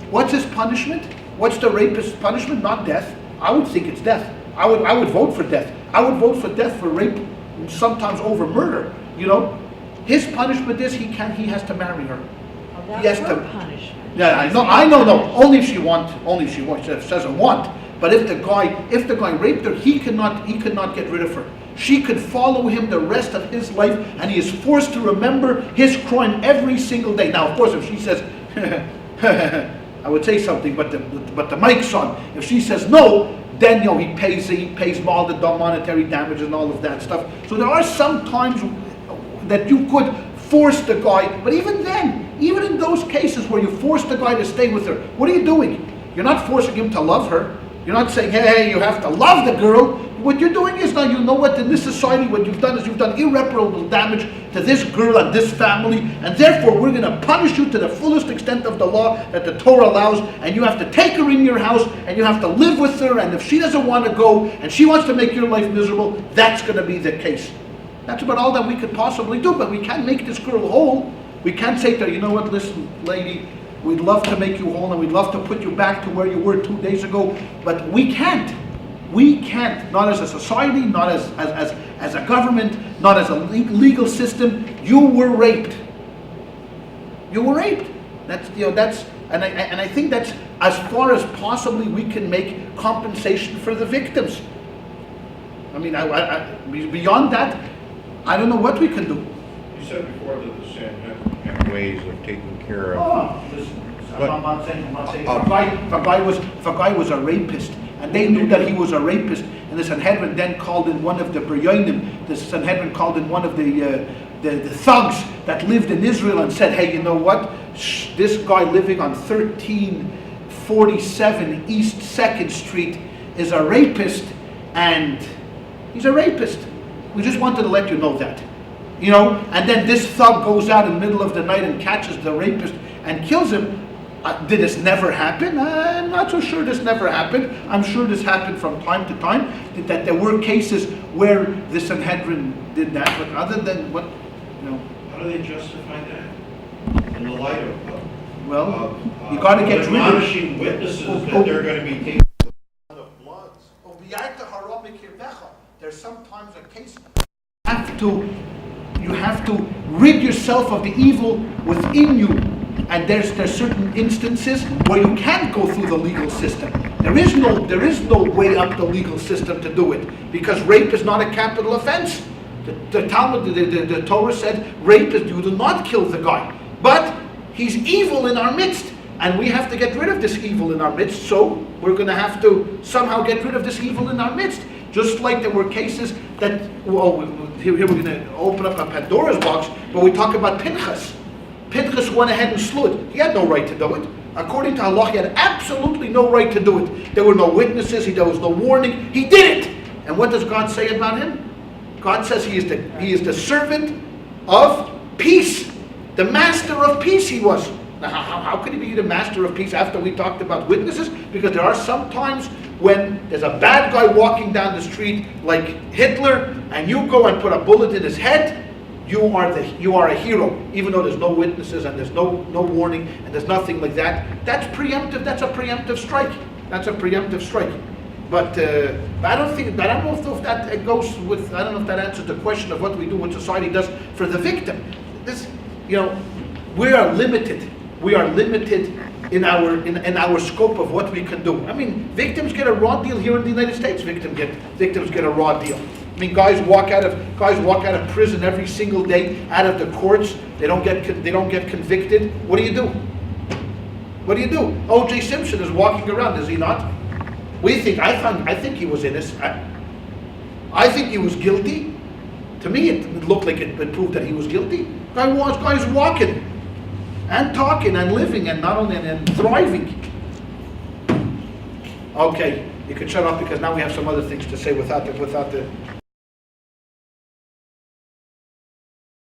What's his punishment? What's the rapist's punishment? Not death. I would think it's death. I would vote for death. I would vote for death for rape, sometimes over murder. His punishment is he has to marry her. Well, He has that's her to. punishment. Yeah, I know. No. Only if she wants. She doesn't want. But if the guy raped her, he cannot get rid of her. She could follow him the rest of his life, and he is forced to remember his crime every single day. Now, of course, if she says, I would say something, but the mic's on. If she says no, then he pays all the monetary damages and all of that stuff. So there are some times that you could force the guy, but even then, even in those cases where you force the guy to stay with her, what are you doing? You're not forcing him to love her. You're not saying, hey, you have to love the girl. What you're doing is now, you know what, in this society, what you've done is you've done irreparable damage to this girl and this family, and therefore we're going to punish you to the fullest extent of the law that the Torah allows, and you have to take her in your house, and you have to live with her, and if she doesn't want to go, and she wants to make your life miserable, that's going to be the case. That's about all that we could possibly do, but we can't make this girl whole. We can't say to her, you know what, listen, lady, we'd love to make you whole and we'd love to put you back to where you were 2 days ago, but we can't. We can't, not as a society, not as a government, not as a legal system. You were raped. You were raped. And I think that's as far as possibly we can make compensation for the victims. I mean, beyond that, I don't know what we can do. You said before that the Sanhedrin have ways of taking care of. Oh, listen, I'm not saying. If a guy was a rapist, and they knew that he was a rapist, and the Sanhedrin then called in one of the Perelmuter, the Sanhedrin called in one of the thugs that lived in Israel and said, hey, you know what? This guy living on 1347 East 2nd Street is a rapist, and he's a rapist. We just wanted to let you know that. And then this thug goes out in the middle of the night and catches the rapist and kills him. Did this never happen? I'm not so sure this never happened. I'm sure this happened from time to time. That there were cases where the Sanhedrin did that, but other than what, How do they justify that? In the light of you got to get rid of admonishing witnesses that they're going to be taking of bloods. There's sometimes a case you have to rid yourself of the evil within you, and there's certain instances where you can't go through the legal system. There is no way up the legal system to do it, because rape is not a capital offense. The Talmud, the Torah said, rape is, you do not kill the guy. But he's evil in our midst. And we have to get rid of this evil in our midst. So we're going to have to somehow get rid of this evil in our midst. Just like there were cases that, well, here we're going to open up a Pandora's box, but we talk about Pinchas. Pinchas went ahead and slew it. He had no right to do it. According to Allah, he had absolutely no right to do it. There were no witnesses, there was no warning. He did it. And what does God say about him? God says he is the servant of peace. The master of peace he was. Now, how could he be the master of peace after we talked about witnesses? Because there are some times when there's a bad guy walking down the street like Hitler, and you go and put a bullet in his head, you are a hero, even though there's no witnesses and there's no warning and there's nothing like that. That's preemptive. That's a preemptive strike. That's a preemptive strike. But I don't know if that goes with. I don't know if that answers the question of what we do, what society does for the victim. This, we are limited. We are limited in our scope of what we can do. I mean, victims get a raw deal here in the United States. Victims get a raw deal. I mean, guys walk out of prison every single day, out of the courts. They don't get convicted. What do you do? What do you do? O.J. Simpson is walking around, is he not? I think he was innocent. I think he was guilty. To me, it looked like it proved that he was guilty. Guys walking and talking and living and not only and thriving. Okay, you can shut up because now we have some other things to say without the